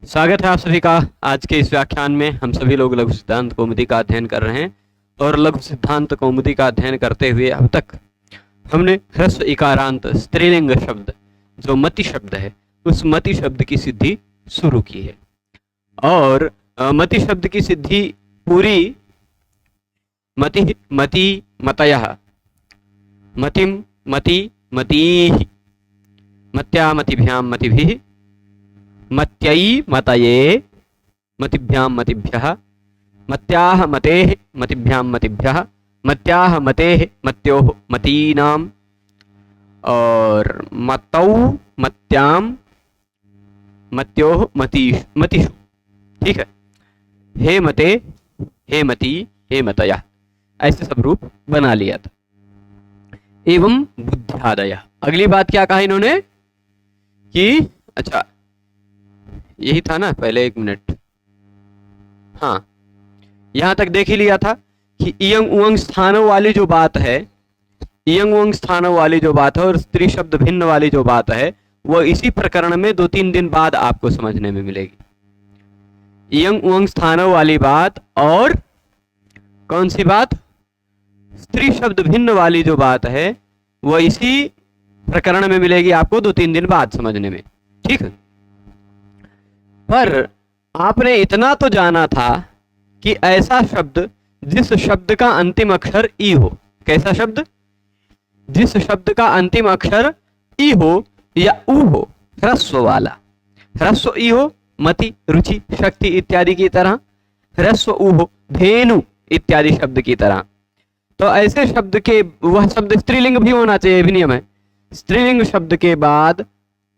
स्वागत है आप सभी का। आज के इस व्याख्यान में हम सभी लोग लघु सिद्धांत कौमुदी का अध्ययन कर रहे हैं और लघु सिद्धांत कौमुदी का अध्ययन करते हुए अब तक हमने ह्रस्व इकारांत स्त्रीलिंग शब्द जो मति शब्द है उस मति शब्द की सिद्धि शुरू की है और मति शब्द की सिद्धि पूरी मति मति मतयः मतिम मति मतीः मत्या मतिभ्यां मतिभिः मत्यै मतये मतिभ्यां मतिभ्यः मत्याः मतेः मतिभ्यां मतिभ्यः मत्याः मतेः मत्योः मतीनाम् और मतौ मत्यां मत्योः मतिषु। ठीक है, हे मते हे मति हे मतयः, ऐसे सब रूप बना लिया था। एवं बुद्ध्यादयः, अगली बात क्या कहा इन्होंने कि अच्छा यही था ना, पहले एक मिनट, हाँ यहां तक देख ही लिया था कि इयंग उंग स्थानों वाली जो बात है, इयंग उंग स्थानों वाली जो बात है और स्त्री शब्द भिन्न वाली जो बात है वो इसी प्रकरण में 2-3 दिन बाद आपको समझने में मिलेगी। इयंग उंग स्थानों वाली बात और कौन सी बात, स्त्री शब्द भिन्न वाली जो बात है वो इसी प्रकरण में मिलेगी आपको 2-3 दिन बाद समझने में। ठीक है, पर आपने इतना तो जाना था कि ऐसा शब्द जिस शब्द का अंतिम अक्षर ई हो, कैसा शब्द, जिस शब्द का अंतिम अक्षर ई हो या उ हो, ह्रस्व वाला, ह्रस्व ई हो मति रुचि शक्ति इत्यादि की तरह, ह्रस्व उ हो धेनु इत्यादि शब्द की तरह, तो ऐसे शब्द के वह शब्द स्त्रीलिंग भी होना चाहिए, भी नियम है। स्त्रीलिंग शब्द के बाद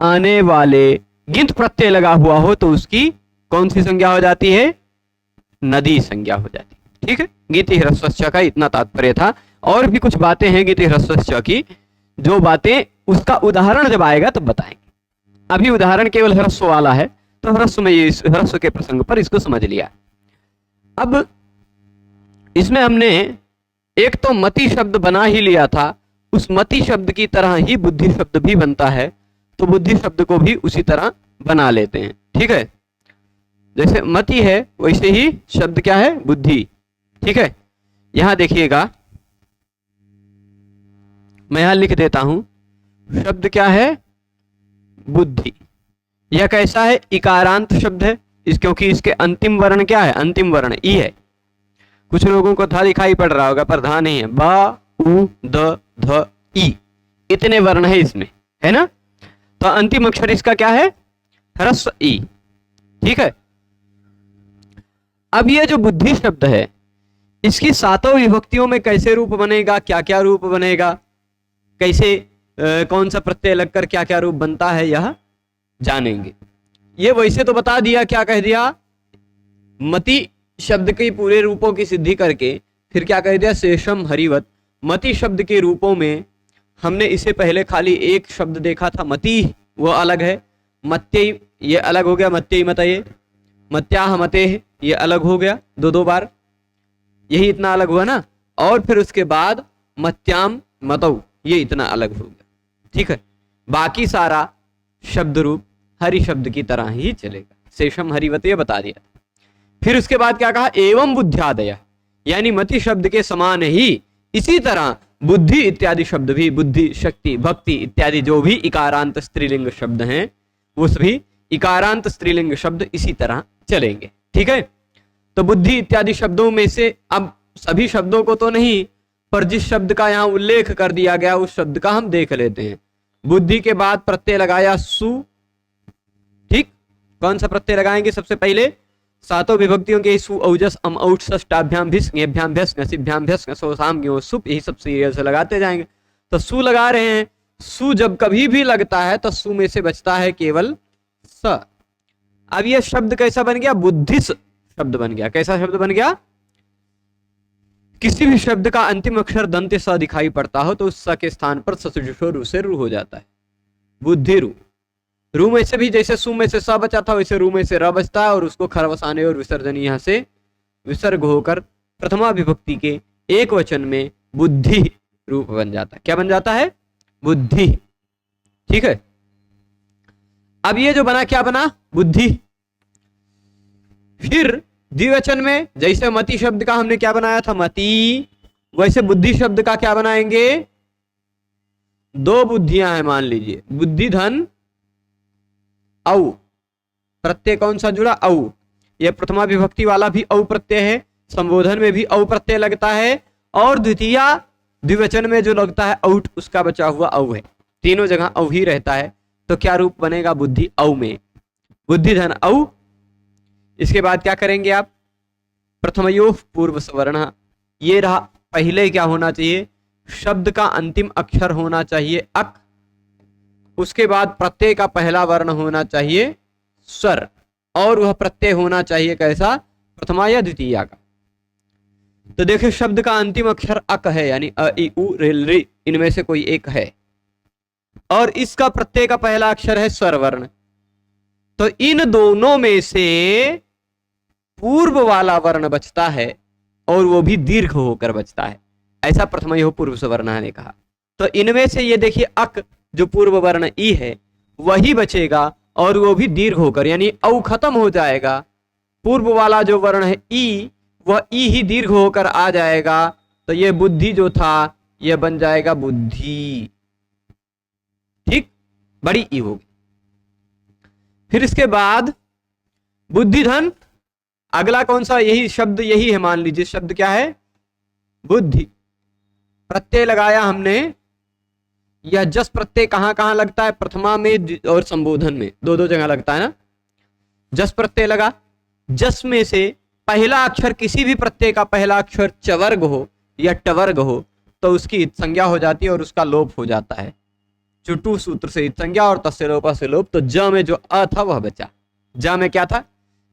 आने वाले गिंत प्रत्यय लगा हुआ हो तो उसकी कौन सी संज्ञा हो जाती है, नदी संज्ञा हो जाती है। ठीक है, गीति ह्रस्वश्च का इतना तात्पर्य था। और भी कुछ बातें हैं गीति ह्रस्वश्च की, जो बातें उसका उदाहरण जब आएगा तब बताएंगे। अभी उदाहरण केवल ह्रस्व वाला है तो ह्रस्व में ये ह्रस्व के प्रसंग पर इसको समझ लिया। अब इसमें हमने एक तो मति शब्द बना ही लिया था, उस मति शब्द की तरह ही बुद्धि शब्द भी बनता है, तो बुद्धि शब्द को भी उसी तरह बना लेते हैं। ठीक है, जैसे मति है वैसे ही शब्द क्या है, बुद्धि। ठीक है, यहां देखिएगा मैं यहां लिख देता हूं, शब्द क्या है, बुद्धि। यह कैसा है, इकारांत शब्द है, क्योंकि इसके अंतिम वर्ण क्या है, अंतिम वर्ण ई है। कुछ लोगों को धा दिखाई पड़ रहा होगा पर धा नहीं है, बा उ द ध ई, इतने वर्ण है इसमें, है ना। तो अंतिम अक्षर इसका क्या है, ह्रस्व ई। ठीक है, अब ये जो बुद्धि शब्द है इसकी 7 विभक्तियों में कैसे रूप बनेगा, क्या क्या रूप बनेगा, कैसे कौन सा प्रत्यय लगकर क्या क्या रूप बनता है, यह जानेंगे। ये वैसे तो बता दिया, क्या कह दिया, मति शब्द के पूरे रूपों की सिद्धि करके फिर क्या कह दिया, शेषम हरिवत। मति शब्द के रूपों में हमने इसे पहले खाली एक शब्द देखा था, मति, वो अलग है। मत्यय ये अलग हो गया, मत्यय मतये, मत्याह मतेः ये अलग हो गया, 2 बार, यही इतना अलग हुआ ना। और फिर उसके बाद मत्याम मतौ, ये इतना अलग हो गया। ठीक है, बाकी सारा शब्द रूप हरि शब्द की तरह ही चलेगा, शेषम हरिवत ये बता दिया। फिर उसके बाद क्या कहा, एवं बुद्ध्यादय, यानी मति शब्द के समान ही इसी तरह बुद्धि इत्यादि शब्द भी, बुद्धि शक्ति भक्ति इत्यादि जो भी इकारांत स्त्रीलिंग शब्द हैं वो सभी इकारांत स्त्रीलिंग शब्द इसी तरह चलेंगे। ठीक है, तो बुद्धि इत्यादि शब्दों में से अब सभी शब्दों को तो नहीं, पर जिस शब्द का यहाँ उल्लेख कर दिया गया उस शब्द का हम देख लेते हैं। बुद्धि के बाद प्रत्यय लगाया सु। ठीक, कौन सा प्रत्यय लगाएंगे सबसे पहले, 7 विभक्तियों के सु औजस अम औट षष्टाभ्याम भिस् ङेभ्याम भ्यस् ङसिभ्याम भ्यस् ङसोसाम ङो सुप, यही सब सीरियल से लगाते जाएंगे। तो सु लगा रहे हैं, सु जब कभी भी लगता है तो सु में से बचता है केवल स। अब यह शब्द कैसा बन गया, बुद्धिस शब्द बन गया। कैसा शब्द बन गया, किसी भी शब्द का अंतिम अक्षर दंत स दिखाई पड़ता हो तो उस स के स्थान पर ससुजुषो रू से रू हो जाता है, बुद्धि रू। रू में से भी जैसे सु में से स बचा था वैसे रू में से र बचता है और उसको खरवसाने और विसर्जन यहाँ से विसर्ग होकर प्रथमा विभक्ति के एक वचन में बुद्धि रूप बन जाता है। क्या बन जाता है, बुद्धि। ठीक है, अब ये जो बना क्या बना, बुद्धि। फिर द्विवचन में जैसे मति शब्द का हमने क्या बनाया था, मति, वैसे बुद्धि शब्द का क्या बनाएंगे, दो बुद्धियां हैं मान लीजिए, बुद्धि धन औ, प्रत्यय कौन सा जुड़ा, औ। यह प्रथमा विभक्ति वाला भी औ प्रत्यय है, संबोधन में भी औ प्रत्यय लगता है, और द्वितीया द्विवचन में जो लगता है औट, उसका बचा हुआ औ है। तीनों जगह औ ही रहता है। तो क्या रूप बनेगा बुद्धि औ में, बुद्धि धन औ। इसके बाद क्या करेंगे आप, प्रथमयो पूर्व सवर्ण, ये रहा। पहले क्या होना चाहिए, शब्द का अंतिम अक्षर होना चाहिए अक, उसके बाद प्रत्यय का पहला वर्ण होना चाहिए स्वर, और वह प्रत्यय होना चाहिए कैसा, प्रथमा या द्वितीया का। तो देखिए शब्द का अंतिम अक्षर अक है, यानी अ इ उ रेल रे, इनमें से कोई एक है, और इसका प्रत्यय का पहला अक्षर है स्वर वर्ण। तो इन दोनों में से पूर्व वाला वर्ण बचता है, और वो भी दीर्घ होकर बचता है, ऐसा प्रथमयो पूर्व सवर्ण ने कहा। तो इनमें से ये देखिए अक जो पूर्व वर्ण ई है वही बचेगा, और वो भी दीर्घ होकर, यानी औ खत्म हो जाएगा, पूर्व वाला जो वर्ण है ई, वह ई ही दीर्घ होकर आ जाएगा। तो ये बुद्धि जो था यह बन जाएगा बुद्धि, ठीक, बड़ी ई होगी। फिर इसके बाद बुद्धि धन, अगला कौन सा, यही शब्द यही है, मान लीजिए शब्द क्या है, बुद्धि। प्रत्यय लगाया हमने, यह जस प्रत्यय कहां कहां लगता है, प्रथमा में और संबोधन में, दो दो जगह लगता है ना। जस प्रत्यय लगा, जस में से पहला अक्षर किसी भी प्रत्यय का पहला अक्षर चवर्ग हो या टवर्ग हो तो उसकी इत संज्ञा हो जाती है और उसका लोप हो जाता है, चुटू सूत्र से इत संज्ञा और तस्य लोपा से लोप। तो ज में जो अ था वह बचा, ज में क्या था,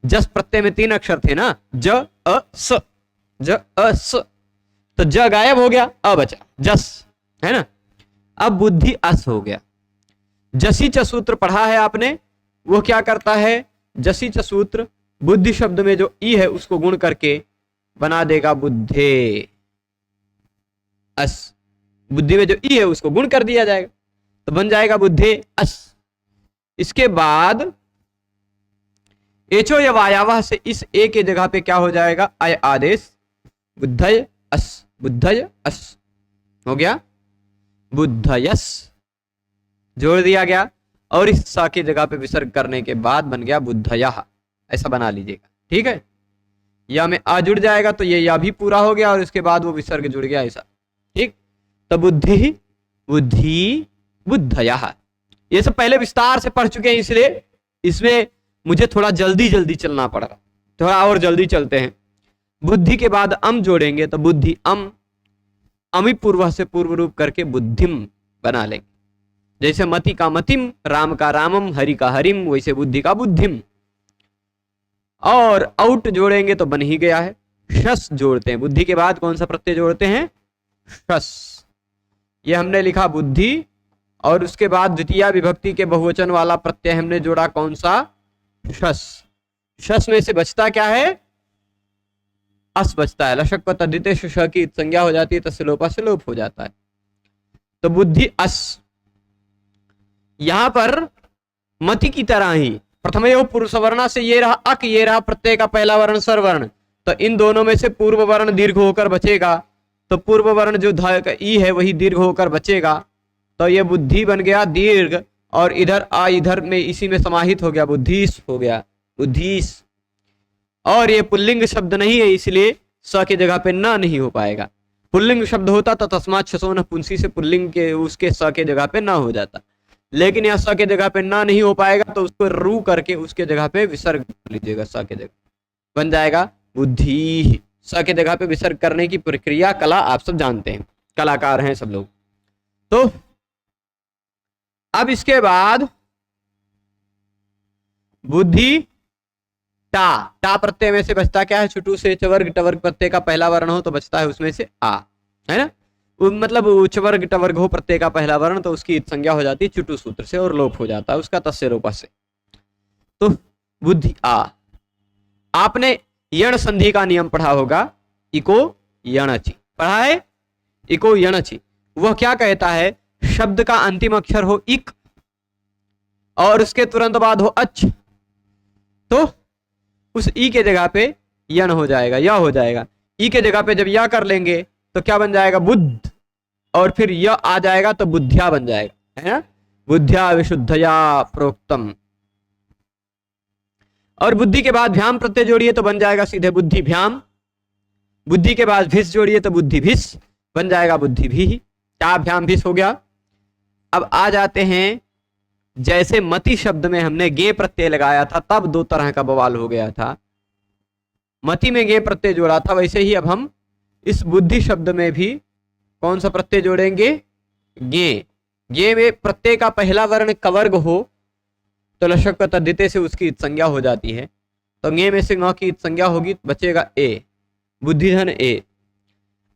जस प्रत्यय में तीन अक्षर थे ना, ज अ स, ज अ स, तो ज गायब हो गया, अ बचा, जस, है ना। अब बुद्धि अस हो गया। जसी च सूत्र पढ़ा है आपने, वो क्या करता है, जसी च सूत्र बुद्धि शब्द में जो ई है उसको गुण करके बना देगा बुद्धे अस, बुद्धि में जो ई है उसको गुण कर दिया जाएगा तो बन जाएगा बुद्धे अस। इसके बाद एचो या वायावह से इस ए के जगह पे क्या हो जाएगा, अय आदेश, बुद्धय अस, बुद्धय अस हो गया, बुद्धयस जोड़ दिया गया, और इस सा की जगह पे विसर्ग करने के बाद बन गया बुद्धयः, ऐसा बना लीजिएगा, ठीक है। या में आ जुड़ जाएगा तो ये या भी पूरा हो गया, और इसके बाद वो विसर्ग जुड़ गया, ऐसा, ठीक। तो बुद्धि, बुद्धि, बुद्धयः, ये सब पहले विस्तार से पढ़ चुके हैं, इसलिए इसमें मुझे थोड़ा जल्दी जल्दी चलना पड़ रहा, थोड़ा और जल्दी चलते हैं। बुद्धि के बाद अम जोड़ेंगे तो बुद्धि अम, अमी पूर्व से पूर्व रूप करके बुद्धिम बना लेंगे। जैसे मति का मतिम, राम का रामम, हरि का हरिम, वैसे बुद्धि का बुद्धिम। और आउट जोड़ेंगे तो बन ही गया है। शस जोड़ते हैं, बुद्धि के बाद कौन सा प्रत्यय जोड़ते हैं, शस। ये हमने लिखा बुद्धि, और उसके बाद द्वितीय विभक्ति के बहुवचन वाला प्रत्यय हमने जोड़ा कौन सा, शस। शस में से बचता क्या है, अस बचता है। लशक पर तद्धिते श की संज्ञा हो जाती है, तस्य लोपा से लोप हो जाता है, तो बुद्धि अस। यहां पर मति की तरह ही प्रथमयो पूर्व सवर्णा से ये रहा अक, ये रहा प्रत्यय का पहला वर्ण स्वरवर्ण, तो इन दोनों में से पूर्व वर्ण दीर्घ होकर बचेगा, तो पूर्व वर्ण जो ध का ई है वही दीर्घ होकर बचेगा, तो ये बुद्धि बन गया दीर्घ, और इधर आ इधर में इसी में समाहित हो गया, बुद्धिस हो गया, बुद्धिस। और ये पुल्लिंग शब्द नहीं है, इसलिए स की जगह पे न नहीं हो पाएगा। पुल्लिंग शब्द होता तो तस्मात् शसो न पुंसी से पुल्लिंग के उसके स के जगह पे न हो जाता, लेकिन यहाँ स के जगह पे ना नहीं हो पाएगा, तो उसको रू करके उसके जगह पे विसर्ग लीजिएगा, स के जगह बन जाएगा बुद्धि। स के जगह पे विसर्ग करने की प्रक्रिया कला आप सब जानते हैं, कलाकार हैं सब लोग। तो अब इसके बाद बुद्धि टा, टा प्रत्यय में से बचता क्या है, छुटू से चवर्ग टवर्ग प्रत्यय का पहला वर्ण हो तो बचता है उसमें से आ, है ना। मतलब उच्चवर्ग टवर्ग हो प्रत्यय का पहला वर्ण तो उसकी संज्ञा हो जाती है चुटू सूत्र से और लोप हो जाता है उसका तस्य लोपा से। तो बुद्धि आ। आपने यण संधि का नियम पढ़ा होगा, इको यणचि पढ़ा है, इको यणचि। वह क्या कहता है, शब्द का अंतिम अक्षर हो इक और उसके तुरंत बाद हो अच, तो उस ई के जगह पे यन हो जाएगा, या हो जाएगा। ई के जगह पे जब या कर लेंगे तो क्या बन जाएगा, बुद्ध, और फिर य आ जाएगा तो बुद्धिया बन जाएगा, है ना। बुद्धिया विशुद्धया प्रोक्तम। और बुद्धि के बाद भ्याम प्रत्यय जोड़िए तो बन जाएगा सीधे बुद्धि भ्याम। बुद्धि के बाद भिस जोड़िए तो बुद्धि भिस बन जाएगा, बुद्धि भी। क्या भ्याम भिस हो गया। अब आ जाते हैं, जैसे मति शब्द में हमने गे प्रत्यय लगाया था तब दो तरह का बवाल हो गया था, मति में गे प्रत्यय जोड़ा था, वैसे ही अब हम इस बुद्धि शब्द में भी कौन सा प्रत्यय जोड़ेंगे, गे। गे में प्रत्यय का पहला वर्ण कवर्ग हो तो लशक तद्धिते से उसकी संज्ञा हो जाती है, तो गे में से ग की संज्ञा होगी, बचेगा ए, बुद्धिधन ए।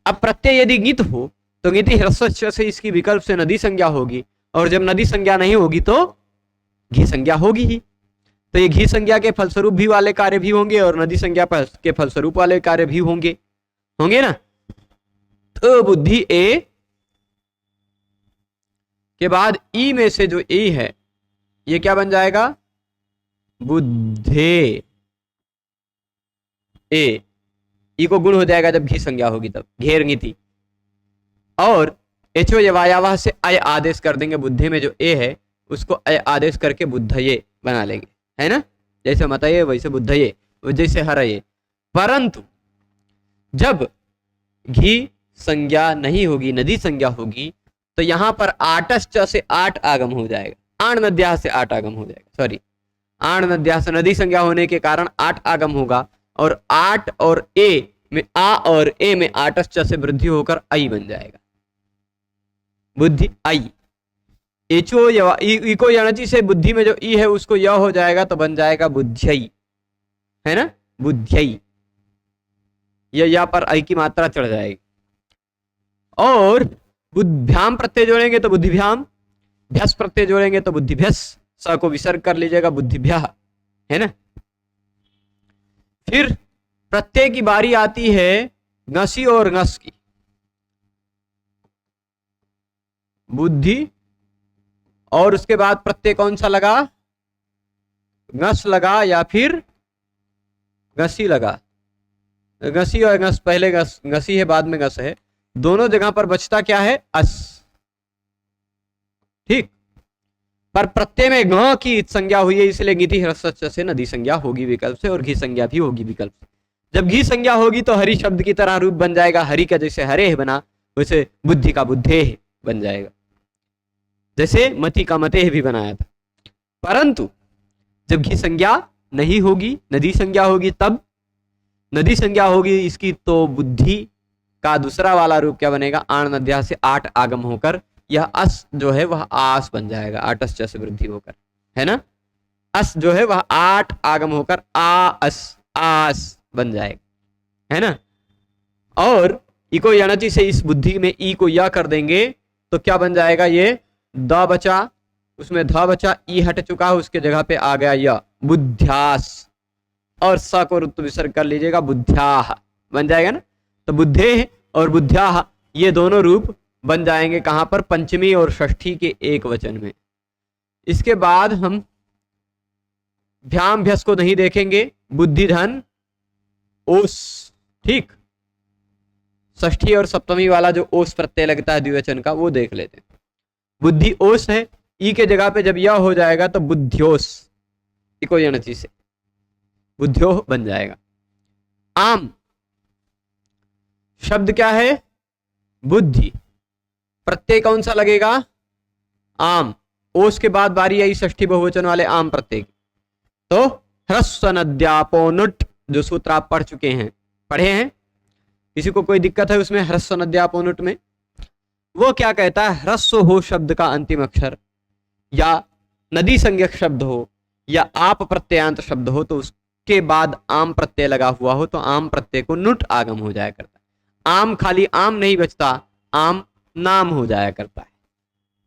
अब प्रत्यय यदि गित हो तो गिति ह्रस्व से इसकी विकल्प से नदी संज्ञा होगी, और जब नदी संज्ञा नहीं होगी तो घी संज्ञा होगी ही। तो ये घी संज्ञा के फलस्वरूप भी वाले कार्य भी होंगे और नदी संज्ञा के फलस्वरूप वाले कार्य भी होंगे, होंगे ना। तो बुद्धि ए के बाद ई में से जो ए है ये क्या बन जाएगा, बुद्धे ए। ई को गुण हो जाएगा जब घी संज्ञा होगी तब, घेर नीति। और एचो यवायावाह से अय आदेश कर देंगे, बुद्धे में जो ए है उसको अय आदेश करके बुद्धये बना लेंगे, है ना। जैसे मतये वैसे बुद्धये, जैसे हरये। परंतु जब घी संज्ञा नहीं होगी, नदी संज्ञा होगी, तो यहां पर आटश्च से आठ आगम हो जाएगा, आण नद्या से आठ आगम हो जाएगा, सॉरी आण नद्या से नदी संज्ञा होने के कारण आठ आगम होगा, और आठ और ए में आ और ए में आटश्च से वृद्धि होकर आई बन जाएगा, बुद्धि आई। एचो इको यणचि से बुद्धि में जो ई है उसको य हो जाएगा तो बन जाएगा बुद्ध्यई, है ना, बुद्ध्यई। या पर आई की मात्रा चढ़ जाएगी। और बुद्ध्याम प्रत्यय जोड़ेंगे तो बुद्धिभ्याम, भ्यस प्रत्यय जोड़ेंगे तो बुद्धिभ्यस, स को विसर्ग कर लीजिएगा बुद्धिभ्या, है ना। फिर प्रत्यय की बारी आती है ngसी और ngस की। बुद्धि और उसके बाद प्रत्यय कौन सा लगा, ngस लगा या फिर ngसी लगा। ngसी और ngस, पहले ngसी है बाद में ngस है, दोनों जगह पर बचता क्या है, अस, ठीक। पर प्रत्यय में ग की संज्ञा हुई है इसलिए गिति ह्रस्व से नदी संज्ञा होगी विकल्प से, और घी संज्ञा भी होगी विकल्प से। जब घी संज्ञा होगी तो हरि शब्द की तरह रूप बन जाएगा, हरि का जैसे हरे बना वैसे बुद्धि का बुद्धे बन जाएगा, जैसे मति का मते भी बनाया था। परंतु जब घी संज्ञा नहीं होगी, नदी संज्ञा होगी, तब नदी संज्ञा होगी इसकी तो बुद्धि का दूसरा वाला रूप क्या बनेगा, आण नद्या से आठ आगम होकर यह अस जो है वह आस बन जाएगा, आटश्च से वृद्धि होकर, है ना। अस जो है वह आठ आगम होकर आस, आस बन जाएगा, है ना। और इको यणचि से इस बुद्धि में ई को या कर देंगे तो क्या बन जाएगा, ये द बचा, उसमें ध बचा, ई हट चुका है, उसके जगह पे आ गया या, बुद्ध्यास। और स को ऋतु विसर्ग कर लीजिएगा, बुद्ध्याह बन जाएगा ना। तो बुद्धे और बुद्ध्याह ये दोनों रूप बन जाएंगे कहां पर, पंचमी और षष्ठी के एक वचन में। इसके बाद हम भ्याम भ्यस को नहीं देखेंगे, बुद्धि धन ओस, ठीक। षष्ठी और सप्तमी वाला जो ओस प्रत्यय लगता है द्विवचन का वो देख लेते हैं। बुद्धि ओस है, ई के जगह पे जब यह हो जाएगा तो बुद्ध्योस, इको यणचि से बुद्ध्यो बन जाएगा। आम शब्द क्या है, बुद्धि, प्रत्यय कौन सा लगेगा, आम। ओस के बाद बारी आई षष्ठी बहुवचन वाले आम प्रत्यय की, तो ह्रस्व नद्यापोनुट जो सूत्र आप पढ़ चुके हैं, पढ़े हैं, किसी को कोई दिक्कत है उसमें ह्रस्व नद्यापोनुट में, वो क्या कहता है, ह्रस्व हो शब्द का अंतिम अक्षर या नदी संज्ञक शब्द हो या आप प्रत्ययांत शब्द हो तो उसके बाद आम प्रत्यय लगा हुआ हो तो आम प्रत्यय को नुट आगम हो जाया करता है। आम खाली आम नहीं बचता, आम नाम हो जाया करता है।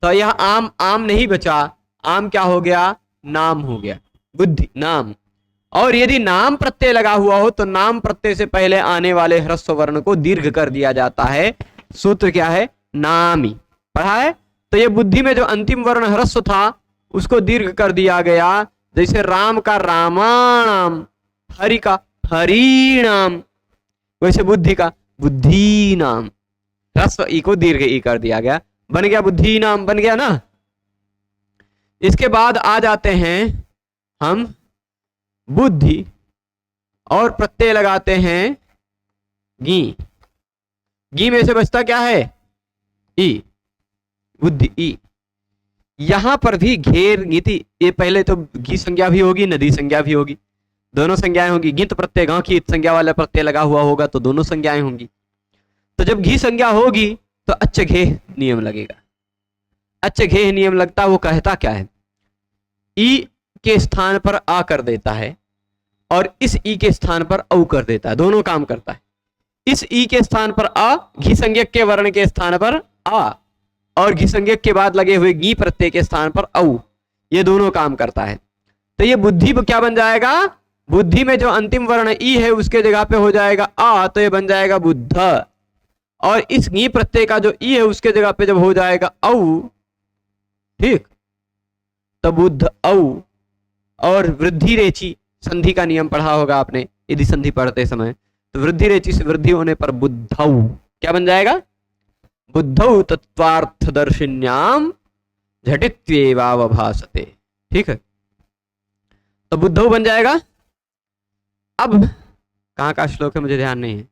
तो यह आम आम नहीं बचा, आम क्या हो गया, नाम हो गया, बुद्धि नाम। और यदि नाम प्रत्यय लगा हुआ हो तो नाम प्रत्यय से पहले आने वाले ह्रस्व वर्ण को दीर्घ कर दिया जाता है। सूत्र क्या है, नामी, पढ़ा है। तो ये बुद्धि में जो अंतिम वर्ण ह्रस्व था उसको दीर्घ कर दिया गया, जैसे राम का रामाणाम हरि का हरिणाम, वैसे बुद्धि का बुद्धि नाम, ह्रस्व ई को दीर्घ ई कर दिया गया, बन गया बुद्धि नाम, बन गया ना। इसके बाद आ जाते हैं हम बुद्धि और प्रत्यय लगाते हैं गी। गी में से बचता क्या है? ई, बुद्धि ई। यहां पर भी घेर गीति, ये पहले तो घी संज्ञा भी होगी, नदी संज्ञा भी होगी, दोनों संज्ञाएं होंगी। गिंत प्रत्यय गांव की संज्ञा वाला प्रत्यय लगा हुआ होगा तो दोनों संज्ञाएं होंगी। तो जब घी संज्ञा होगी तो अच्छ घेह नियम लगेगा। अच्छ घेह नियम लगता, वो कहता क्या है? ई के स्थान पर आ कर देता है और इस ई के स्थान पर औ कर देता है, दोनों काम करता है। इस ई के स्थान पर आ, घी संज्ञक के वर्ण के स्थान पर आ, और घी संज्ञक के बाद लगे हुए गी प्रत्यय के स्थान पर औ, ये दोनों काम करता है। तो ये बुद्धि क्या बन जाएगा? बुद्धि में जो अंतिम वर्ण ई है उसके जगह पे हो जाएगा आ, तो ये बन जाएगा बुद्ध। और इस गी प्रत्यय का जो ई है उसके जगह पे जब हो जाएगा औ, ठीक, तो बुद्ध औ। और वृद्धि रेची संधि का नियम पढ़ा होगा आपने यदि संधि पढ़ते समय, तो वृद्धि रेची से वृद्धि होने पर बुद्धौ क्या बन जाएगा? बुद्धौ तत्वार्थदर्शिन्याम झटित्येवावभासते, ठीक है, तो बुद्धौ बन जाएगा। अब कहाँ का श्लोक है मुझे ध्यान नहीं है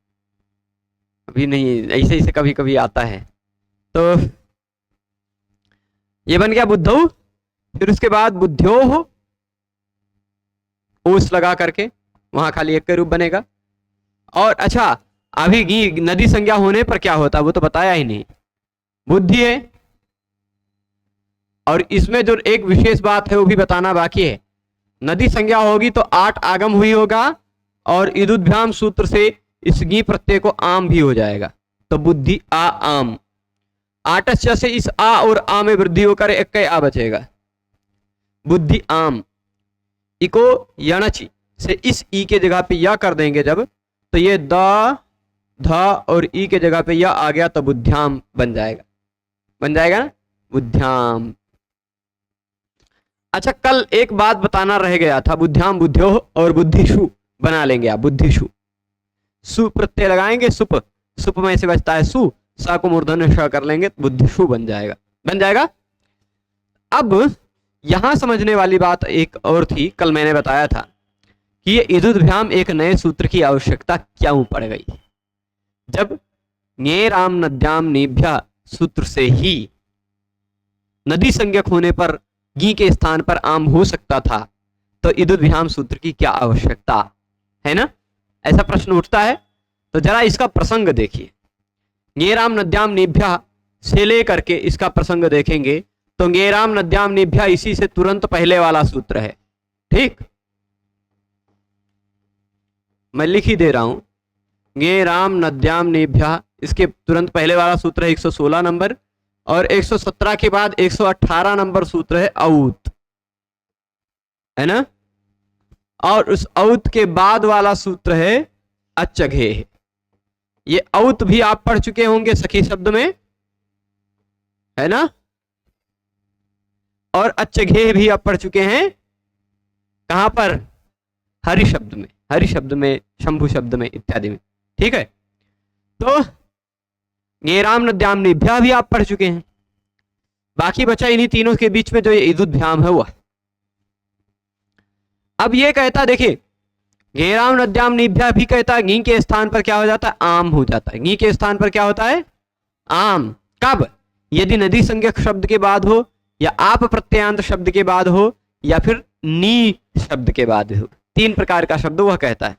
अभी, नहीं, ऐसे ऐसे कभी कभी आता है। तो ये बन गया बुद्धौ। फिर उसके बाद बुद्ध्यो हो, ओस लगा करके वहां खाली एक के रूप बनेगा। और अच्छा, अभी नदी संज्ञा होने पर क्या होता है वो तो बताया ही नहीं, बुद्धि है। और इसमें जो एक विशेष बात है वो भी बताना बाकी है। नदी संज्ञा होगी तो 8 आगम हुई होगा और इदुभ्याम सूत्र से इस गी प्रत्यय को आम भी हो जाएगा, तो बुद्धि आ आम। 8 से इस आ और आ में वृद्धि होकर एक आ बचेगा, बुद्धि आम। इको यणची से इस ई के जगह पे या कर देंगे जब, तो ये द ध और ई के जगह पे या आ गया तो बुद्ध्याम बन जाएगा, बन जाएगा ना, बुद्ध्याम। अच्छा, कल एक बात बताना रह गया था, बुद्ध्याम बुद्ध्यो और बुद्धिशु बना लेंगे आप, बुद्धिशु। सु प्रत्यय लगाएंगे, सुप, सुप में से बचता है सु, सा को मूर्धन्य श कर लेंगे, बुद्धिशु बन जाएगा, बन जाएगा। अब यहां समझने वाली बात एक और थी, कल मैंने बताया था कि ये इदुभ्याम एक नए सूत्र की आवश्यकता क्यों पड़ गई। जब ङे राम नद्याम नेभ्य सूत्र से ही नदी संज्ञक होने पर गी के स्थान पर आम हो सकता था, तो इदुभ्याम सूत्र की क्या आवश्यकता है ना, ऐसा प्रश्न उठता है। तो जरा इसका प्रसंग देखिए, ङे राम नद्याम नेभ्य से लेकर के इसका प्रसंग देखेंगे तो ङे राम नद्याम नेभ्य इसी से तुरंत पहले वाला सूत्र है, ठीक, मैं लिख ही दे रहा हूं, ङे राम नद्याम नेभ्य, इसके तुरंत पहले वाला सूत्र है 116 नंबर, और 117 के बाद 118 नंबर सूत्र है औत, है ना। और उस औत के बाद वाला सूत्र है अच्छघे। ये औत भी आप पढ़ चुके होंगे सखी शब्द में, है ना, और अच्छघे भी आप पढ़ चुके हैं कहां पर? हरि शब्द में, हरि शब्द में, शंभु शब्द में इत्यादि में, ठीक है। तो ङे राम नद्याम नेभ्य भी आप पढ़ चुके हैं। बाकी बचा इन्हीं तीनों के बीच में जो ये इदुभ्याम है वह। अब ये कहता, देखिए, ङे राम नद्याम नेभ्य भी कहता है, गी के स्थान पर क्या हो जाता है? आम हो जाता है। गी के स्थान पर क्या होता है? आम। कब? यदि नदी संज्ञक शब्द के बाद हो, या आप प्रत्ययांत शब्द के बाद हो, या फिर नी शब्द के बाद हो, 3 प्रकार का शब्द वह कहता है।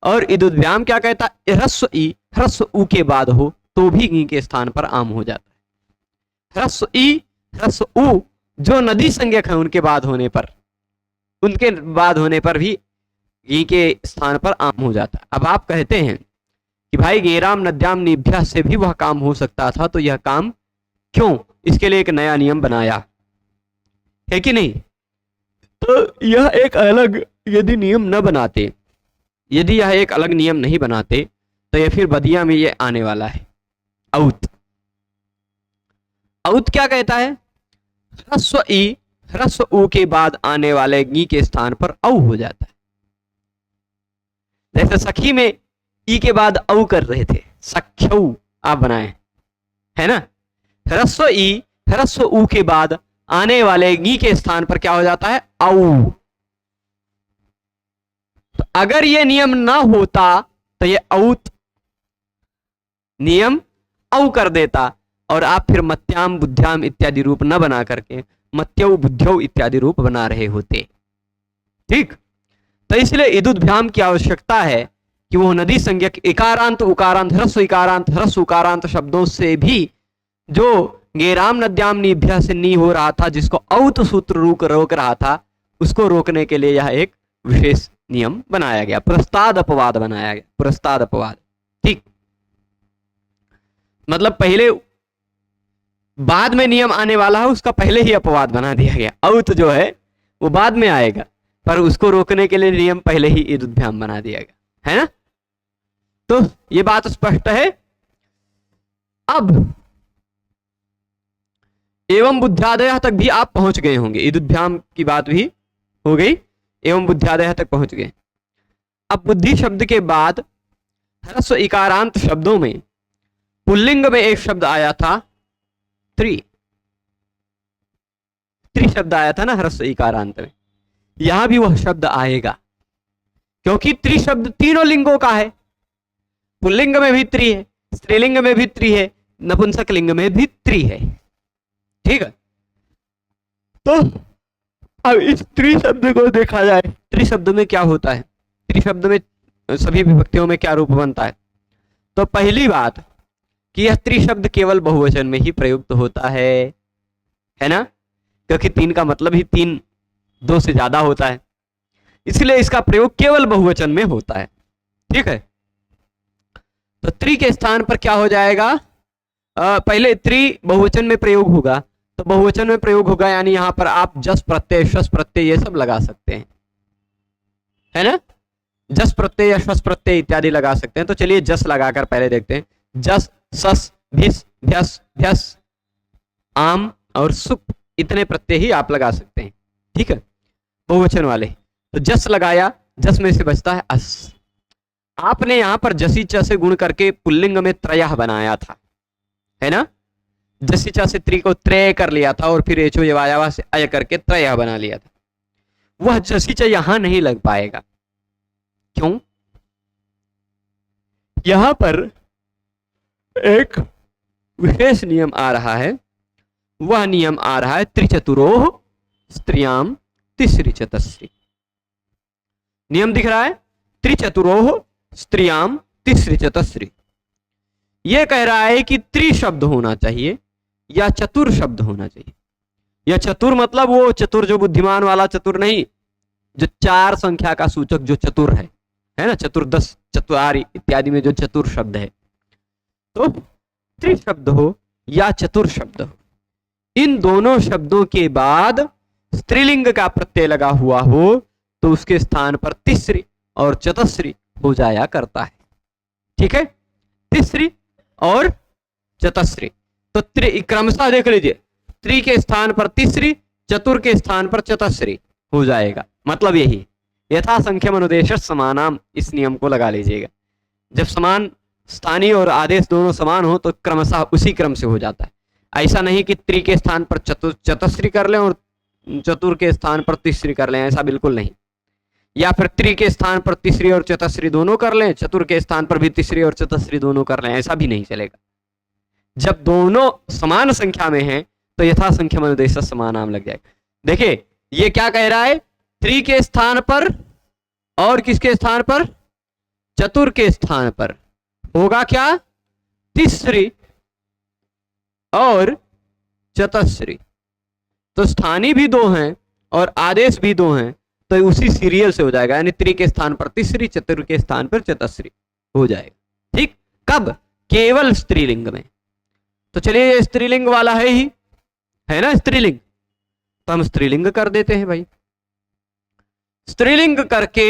और इदुभ्याम क्या कहता है? ह्रस्व ई ह्रस्व उ के बाद हो तो भी गी के स्थान पर आम हो जाता है। ह्रस्व ई ह्रस्व उ जो नदी संज्ञक है उनके बाद होने पर, उनके बाद होने पर भी गी के स्थान पर आम हो जाता है। अब आप कहते हैं कि भाई ङे राम नद्याम नेभ्य से भी वह काम हो सकता था, तो यह काम क्यों? इसके लिए एक नया नियम बनाया है कि नहीं। तो यह एक अलग यदि नियम न बनाते, यदि यह एक अलग नियम नहीं बनाते, तो यह फिर बदिया में ये आने वाला है औत। औत क्या कहता है? ह्रस्व ई ह्रस्व उ के बाद आने वाले गी के स्थान पर औ हो जाता है। जैसे सखी में ई के बाद औ कर रहे थे, सख्यऊ आप बनाए, है ना। ह्रस्व ई ह्रस्व ऊ के बाद आने वाले गी के स्थान पर क्या हो जाता है, औ। तो अगर ये नियम ना होता तो ये औत नियम औ कर देता और आप फिर मत्याम बुद्ध्याम इत्यादि रूप न बना करके मत्यौ बुद्ध्यौ इत्यादि रूप बना रहे होते। ठीक, तो इसलिए इदुद्भ्याम की आवश्यकता है कि वो नदी संज्ञक इकारांत उकारांत ह्रस्व उकारांत शब्दों से भी जो गेराम नद्याम निभ्या से नी हो रहा था, जिसको औत सूत्र रोक रहा था, उसको रोकने के लिए यह एक विशेष नियम बनाया गया, प्रस्ताद अपवाद बनाया गया, प्रस्ताद अपवाद। ठीक, मतलब पहले बाद में नियम आने वाला है उसका पहले ही अपवाद बना दिया गया। औत जो है वो बाद में आएगा, पर उसको रोकने के लिए नियम पहले ही इदुद्भ्याम बना दिया गया, है ना। तो ये बात स्पष्ट है। अब एवं बुद्ध्यादय तक भी आप पहुंच गए होंगे, इदुद्भ्याम की बात भी हो गई, एवं बुद्ध्यादय तक पहुंच गए। अब बुद्धि शब्द के बाद ह्रस्व इकारांत शब्दों में पुल्लिंग में एक शब्द आया था त्रि शब्द आया था ना ह्रस्व इकारांत में, यहां भी वह शब्द आएगा, क्योंकि त्रि शब्द तीनों लिंगों का है। पुल्लिंग में भी त्रि है, स्त्रीलिंग में भी त्रि है, नपुंसक लिंग में भी त्रि है। ठीक है, तो अब इस त्रि शब्द को देखा जाए, त्रि शब्द में क्या होता है, त्रि शब्द में सभी विभक्तियों में क्या रूप बनता है। तो पहली बात कि यह त्रि शब्द केवल बहुवचन में ही प्रयुक्त होता है ना, क्योंकि तीन का मतलब ही तीन, दो से ज्यादा होता है, इसलिए इसका प्रयोग केवल बहुवचन में होता है। ठीक है, तो त्रि के स्थान पर क्या हो जाएगा, पहले त्रि बहुवचन में प्रयोग होगा, तो बहुवचन में प्रयोग होगा यानी यहां पर आप जस प्रत्यय शस प्रत्यय ये सब लगा सकते हैं, है ना। जस प्रत्यय या शस प्रत्यय इत्यादि लगा सकते हैं। तो चलिए जस लगाकर पहले देखते हैं। जस, सस, भिस, भ्यस, भ्यस, आम और सुप, इतने प्रत्यय ही आप लगा सकते हैं। ठीक है, बहुवचन वाले। तो जस लगाया, जस में से बचता है अस। आपने यहां पर जसी च से गुण करके पुल्लिंग में त्रयः बनाया था, है ना। जसी च से त्रि को त्रय कर लिया था और फिर एचो यवायावा से अय करके त्रयः बना लिया था। वह जसी च यहां नहीं लग पाएगा। क्यों? यहां पर एक विशेष नियम आ रहा है, वह नियम आ रहा है त्रिचतुरोः स्त्रियाम तिसरी चतस्री। नियम दिख रहा है, त्रिचतुरोः स्त्रियाम तिसरी चतस्री। यह कह रहा है कि त्रि शब्द होना चाहिए या चतुर शब्द होना चाहिए। या चतुर मतलब वो चतुर जो बुद्धिमान वाला चतुर नहीं, जो चार संख्या का सूचक जो चतुर है ना, चतुर्दश, चतुरारी इत्यादि में जो चतुर शब्द है। तो त्रि शब्द हो या चतुर शब्द हो, इन दोनों शब्दों के बाद स्त्रीलिंग का प्रत्यय लगा हुआ हो तो उसके स्थान पर तिसरी और चतस्री हो जाया करता है। ठीक है, तिसरी और चतस्री। तो क्रमशः देख लीजिए, त्रि के स्थान पर तिसरी, चतुर के स्थान पर चतस्री हो जाएगा। मतलब यही यथा संख्यम अनुदेश समानाम, इस नियम को लगा लीजिएगा। जब समान स्थानीय और आदेश दोनों समान हो तो क्रमशः उसी क्रम से हो जाता है। ऐसा नहीं कि त्रि के स्थान पर चतस्री कर लें और चतुर के स्थान पर तिसरी कर लें, ऐसा बिल्कुल नहीं। या फिर त्रि के स्थान पर तिसरी और चतस्री दोनों कर लें, चतुर के स्थान पर भी तिसरी और चतस्री दोनों कर लें, ऐसा भी नहीं चलेगा। जब दोनों समान संख्या में हैं तो यथा संख्यम अनुदेश समानाम लग जाएगा। देखिए ये क्या कह रहा है, त्रि के स्थान पर और किसके स्थान पर, चतुर के स्थान पर होगा क्या, तिसरी और चतस्री। तो स्थानीय भी दो हैं और आदेश भी दो हैं, तो उसी सीरियल से हो जाएगा, यानी त्रि के स्थान पर तिसरी, चतुर के स्थान पर चतस्री हो जाएगा। ठीक, कब, केवल स्त्रीलिंग में। तो चलिए स्त्रीलिंग वाला है ना स्त्रीलिंग, तो हम स्त्रीलिंग कर देते हैं भाई। स्त्रीलिंग करके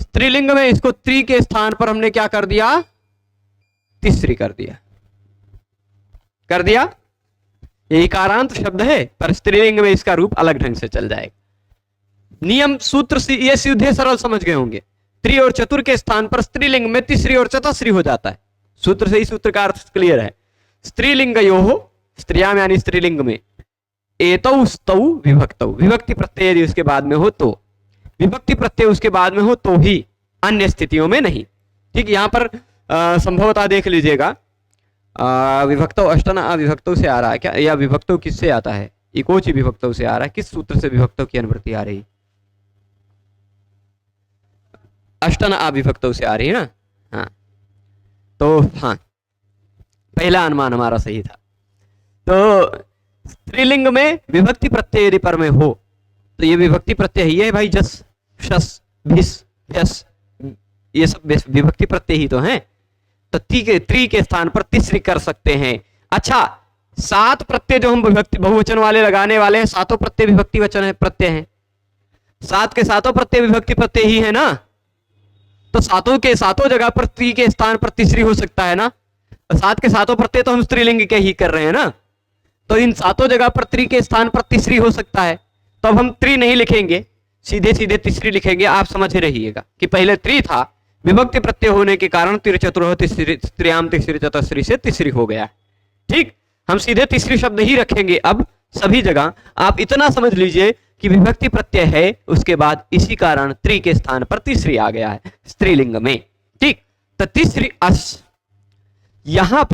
स्त्रीलिंग में इसको त्रि के स्थान पर हमने क्या कर दिया, तिसरी कर दिया। ये इकारांत शब्द है पर स्त्रीलिंग में इसका रूप अलग ढंग से चल जाएगा। नियम सूत्र से ये सीधे सरल समझ गए होंगे। त्रि और चतुर के स्थान पर स्त्रीलिंग में तिसरी और चतुश्री हो जाता है। सूत्र से ही सूत्र का अर्थ क्लियर है। स्त्रीलिंगयोः, स्त्रियां यानी स्त्रीलिंग में, एतौ स्तौ विभक्तौ, विभक्ति प्रत्यय यदि उसके बाद में हो तो, विभक्ति प्रत्यय उसके बाद में हो तो ही, अन्य स्थितियों में नहीं। ठीक, यहां पर संभवतः देख लीजिएगा, विभक्तौ अष्टन अविभक्तौ से आ रहा है क्या, या विभक्तौ किससे आता है, इकोची विभक्तौ से आ रहा है, किस सूत्र से विभक्तौ की अनुवृत्ति आ रही, अष्टन अविभक्तौ से आ रही है ना। हाँ, तो हाँ, पहला अनुमान हमारा सही था। तो स्त्रीलिंग में विभक्ति प्रत्यय यदि पर में हो तो ये विभक्ति प्रत्यय ही है भाई, जस, शस, भिस, भ्यस, ये सब विभक्ति प्रत्यय ही तो हैं। तो त्रि के स्थान पर तिसरी कर सकते हैं। अच्छा, 7 प्रत्यय जो हम विभक्ति बहुवचन वाले लगाने वाले हैं, 7 प्रत्यय विभक्ति वचन है, प्रत्यय हैं। 7 के 7 प्रत्यय विभक्ति प्रत्यय ही है ना, तो 7 के 7 जगह पर त्रि के स्थान पर तिसरी हो सकता है ना। 7 के 7 प्रत्यय तो हम स्त्रीलिंग के ही कर रहे हैं ना, तो इन 7 जगह पर त्रि के स्थान पर तिसरी हो सकता है। तो अब हम त्रि नहीं लिखेंगे, सीधे सीधे तिसरी लिखेंगे। आप समझ रहिएगा कि पहले त्रि था, विभक्ति प्रत्यय होने के कारण त्रिचतुर स्त्रियाम तिसरी चतुश्री से तिसरी हो गया। ठीक, हम सीधे तिसरी शब्द ही रखेंगे अब सभी जगह। आप इतना समझ लीजिए कि विभक्ति प्रत्यय है, उसके बाद इसी कारण त्रि के स्थान पर तिसरी आ गया है स्त्रीलिंग में। ठीक, तो तिसरी अस, यहां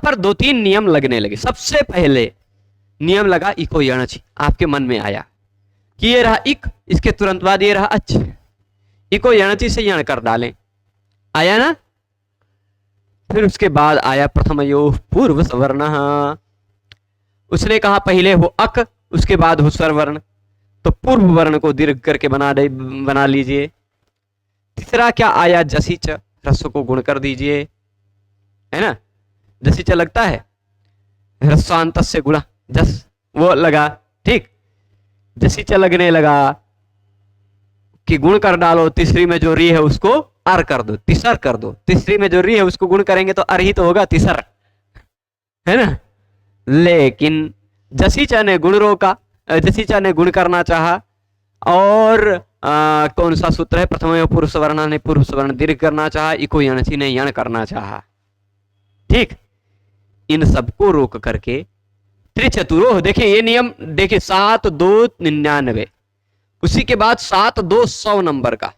पर 2-3 नियम लगने लगे। सबसे पहले नियम लगा इको यणचि, आपके मन में आया कि ये रहा इक, इसके तुरंत बाद ये रहा अच, इको यणचि से यण कर डालें, आया ना। फिर उसके बाद आया प्रथमयोः पूर्व सवर्ण, उसने कहा पहले हो अक, उसके बाद हो स्वरवर्ण, तो पूर्व वर्ण को दीर्घ करके बना लीजिए। तीसरा क्या आया, जसी च, ह्रस्व को गुण कर दीजिए, है ना, जसी च लगता है, ह्रस्वांत से गुणा, जस वो लगा। ठीक, जसी च लगने लगा कि गुण कर डालो, तीसरी में जो री है उसको अर कर दो, तिसर कर दो। तीसरी में जो री है उसको गुण करेंगे तो अर ही तो होगा, तिसर, है ना। लेकिन जसीचा ने गुण रोका, जसीचा ने गुण करना चाहा, और कौन सा सूत्र है, प्रथम पुरुष वर्ण ने पुरुष वर्ण दीर्घ करना चाहा, इको यणसी ने यण करना चाहा। ठीक, इन सबको रोक करके त्रिचतुरोह, देखिए ये नियम देखिए, 7 2 99, उसी के बाद 7 2 100 नंबर का,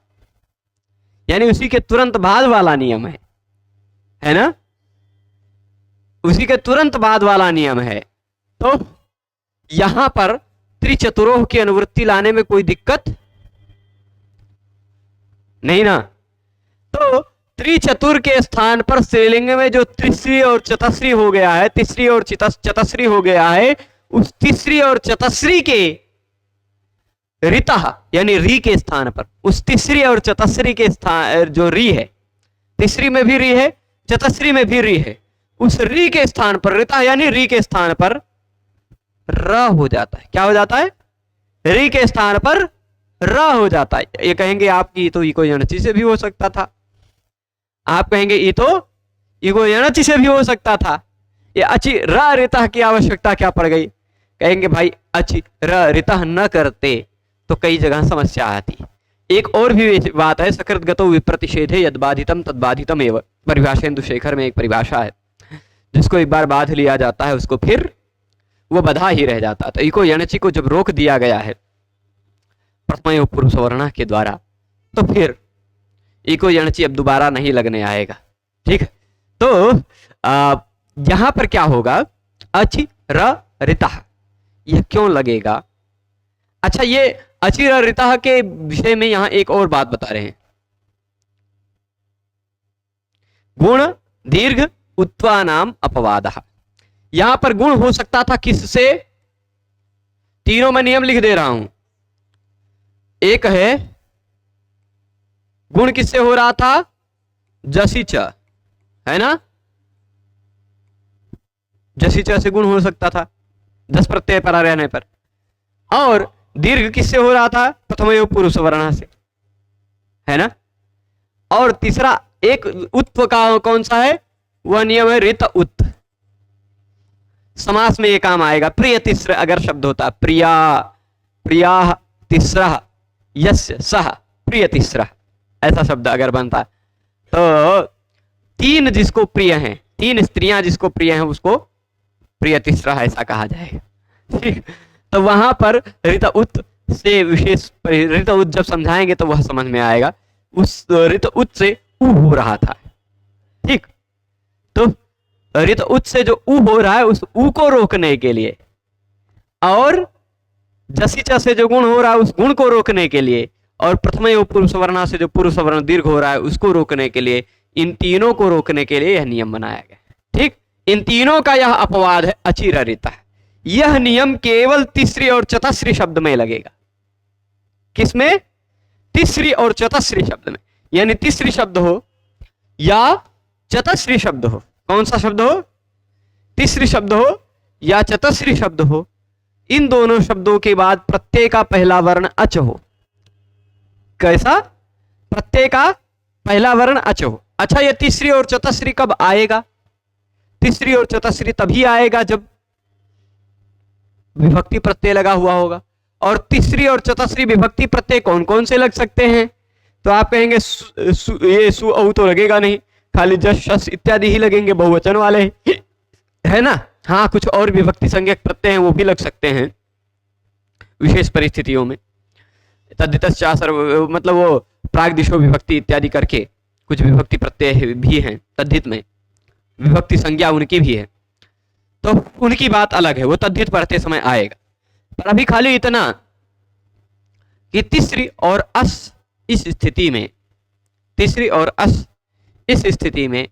यानी उसी के तुरंत बाद वाला नियम है ना, उसी के तुरंत बाद वाला नियम है। तो यहां पर त्रिचतुरोह की अनुवृत्ति लाने में कोई दिक्कत नहीं ना। तो त्रिचतुर के स्थान पर स्त्रीलिंग में जो तीसरी और चतुश्री हो गया है, तीसरी और चतुश्री हो गया है, उस तीसरी और चतुश्री के रितः यानी री के स्थान पर, उस तीसरी और चतुश्री के स्थान जो री है, तीसरी में भी री है, चतुश्री में भी री है, उस री के स्थान पर, रितः यानी री के स्थान पर र हो जाता है। क्या हो जाता है, री के स्थान पर र हो जाता है। ये कहेंगे आपकी तो इको यणचि से भी हो सकता था, आप कहेंगे ये तो इको यणचि से भी हो सकता था, ये अचि र रितः की आवश्यकता क्या पड़ गई। कहेंगे भाई अचि र रितः न करते तो कई जगह समस्या आती। एक और भी बात है, सकृतगतो विप्रतिषेधे यद्बाधितम तद्बाधितम एव, परिभाषेन्दु शेखर में एक परिभाषा है, जिसको एक बार बाध लिया जाता है उसको फिर वो बधा ही रह जाता। तो इको यणचि को जब रोक दिया गया है प्रथम पुरुष वर्ण के द्वारा, तो फिर इको यणचि अब दोबारा नहीं लगने आएगा। ठीक है, तो यहां पर क्या होगा, अचि र रितः, यह क्यों लगेगा। अच्छा, ये अचि र रितः के विषय में यहां एक और बात बता रहे हैं, गुण दीर्घ उत्वानाम अपवादः। यहां पर गुण हो सकता था किससे, तीनों में नियम लिख दे रहा हूं। एक है गुण किससे हो रहा था, जसी च, है ना, जसी च से गुण हो सकता था 10 प्रत्यय पर रहने पर। और दीर्घ किससे हो रहा था, प्रथम पुरुष वर्ण से, है ना। और तीसरा एक उत्व का कौन सा है, वह नियम है रित उत। समास में ये काम आएगा, प्रिय तीसरा अगर शब्द होता, प्रिया प्रिया तीसरा यस्य सह, प्रिय तीसरा, ऐसा शब्द अगर बनता तो तीन जिसको प्रिय हैं, तीन स्त्रियां जिसको प्रिय हैं उसको प्रिय तीसरा ऐसा कहा जाएगा। ठीक, तो वहां पर ऋत उत से विशेष, ऋत उत जब समझाएंगे तो वह समझ में आएगा। उस ऋत उत से उ हो रहा था। ठीक, तो ऋत उत से जो उ हो रहा है उस उ को रोकने के लिए, और जसीचा से जो गुण हो रहा है उस गुण को रोकने के लिए, और प्रथम पुरुष वर्णा से जो पुरुष वर्ण दीर्घ हो रहा है उसको रोकने के लिए, इन तीनों को रोकने के लिए यह नियम बनाया गया। ठीक, इन तीनों का यह अपवाद है अचिरारिता। यह नियम केवल तीसरी और चतुश्री शब्द में लगेगा। किसमें? तीसरी और चतुश्री शब्द में। यानी तीसरी शब्द हो या चतुश्री शब्द हो, कौन सा शब्द हो? तीसरी शब्द हो या चतुश्री शब्द हो, इन दोनों शब्दों के बाद प्रत्यय का पहला वर्ण अच हो। कैसा? प्रत्यय का पहला वर्ण अच हो। अच्छा, ये तीसरी और चतुश्री कब आएगा? तीसरी और चतुश्री तभी आएगा जब विभक्ति प्रत्यय लगा हुआ होगा। और तीसरी और चतुश्री विभक्ति प्रत्यय कौन कौन से लग सकते हैं? तो आप कहेंगे ये सु औ तो लगेगा नहीं, खाली जस शस इत्यादि ही लगेंगे, बहुवचन वाले है ना। हाँ, कुछ और विभक्ति संज्ञक प्रत्यय हैं वो भी लग सकते हैं विशेष परिस्थितियों में। तद्धितश्चासर, मतलब वो प्रागदिशो विभक्ति इत्यादि करके कुछ विभक्ति प्रत्यय भी हैं तद्धित में, विभक्ति संज्ञा उनकी भी है, तो उनकी बात अलग है, वो तद्धित पढ़ते समय आएगा। पर अभी खाली इतना कि तीसरी और अस इस स्थिति में, तीसरी और अस इस स्थिति में,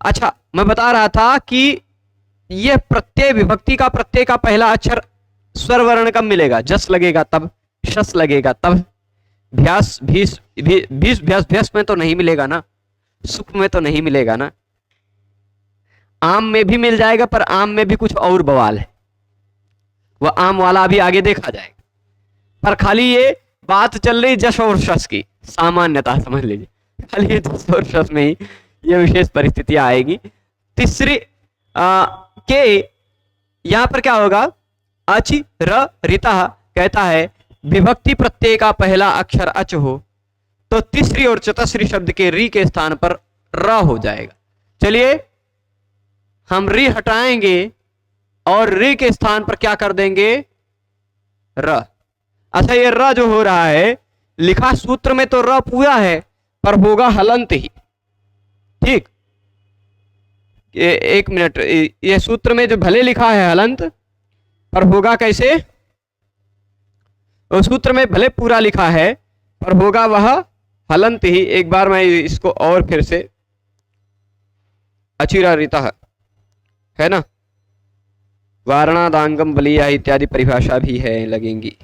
अच्छा मैं बता रहा था कि यह प्रत्यय विभक्ति का प्रत्यय का पहला अक्षर स्वर वर्ण कब मिलेगा? जस लगेगा तब, शस लगेगा तब, भ्यास भीस भीस भ्यास भ्यास में तो नहीं मिलेगा ना, सुख में तो नहीं मिलेगा ना, आम में भी मिल जाएगा पर आम में भी कुछ और बवाल है, वह आम वाला अभी आगे देखा जाएगा। पर खाली ये बात चल रही जश और शस की, सामान्यतः समझ लीजिए, खाली ये जश और शस में ही ये विशेष परिस्थितियां आएगी। तीसरी के यहां पर क्या होगा? अचि र रिता कहता है विभक्ति प्रत्यय का पहला अक्षर अच हो तो तीसरी और चतुश्री शब्द के री के स्थान पर र हो जाएगा। चलिए हम री हटाएंगे और री के स्थान पर क्या कर देंगे? र। अच्छा, ये र जो हो रहा है लिखा सूत्र में तो र पूरा है पर होगा हलंत ही। ठीक, एक मिनट, ये सूत्र में जो भले लिखा है हलंत पर होगा कैसे? सूत्र में भले पूरा लिखा है पर होगा वह हलंत ही। एक बार मैं इसको और फिर से, अचिरारिता है ना, वारणादांगम बलिया इत्यादि परिभाषा भी है लगेंगी।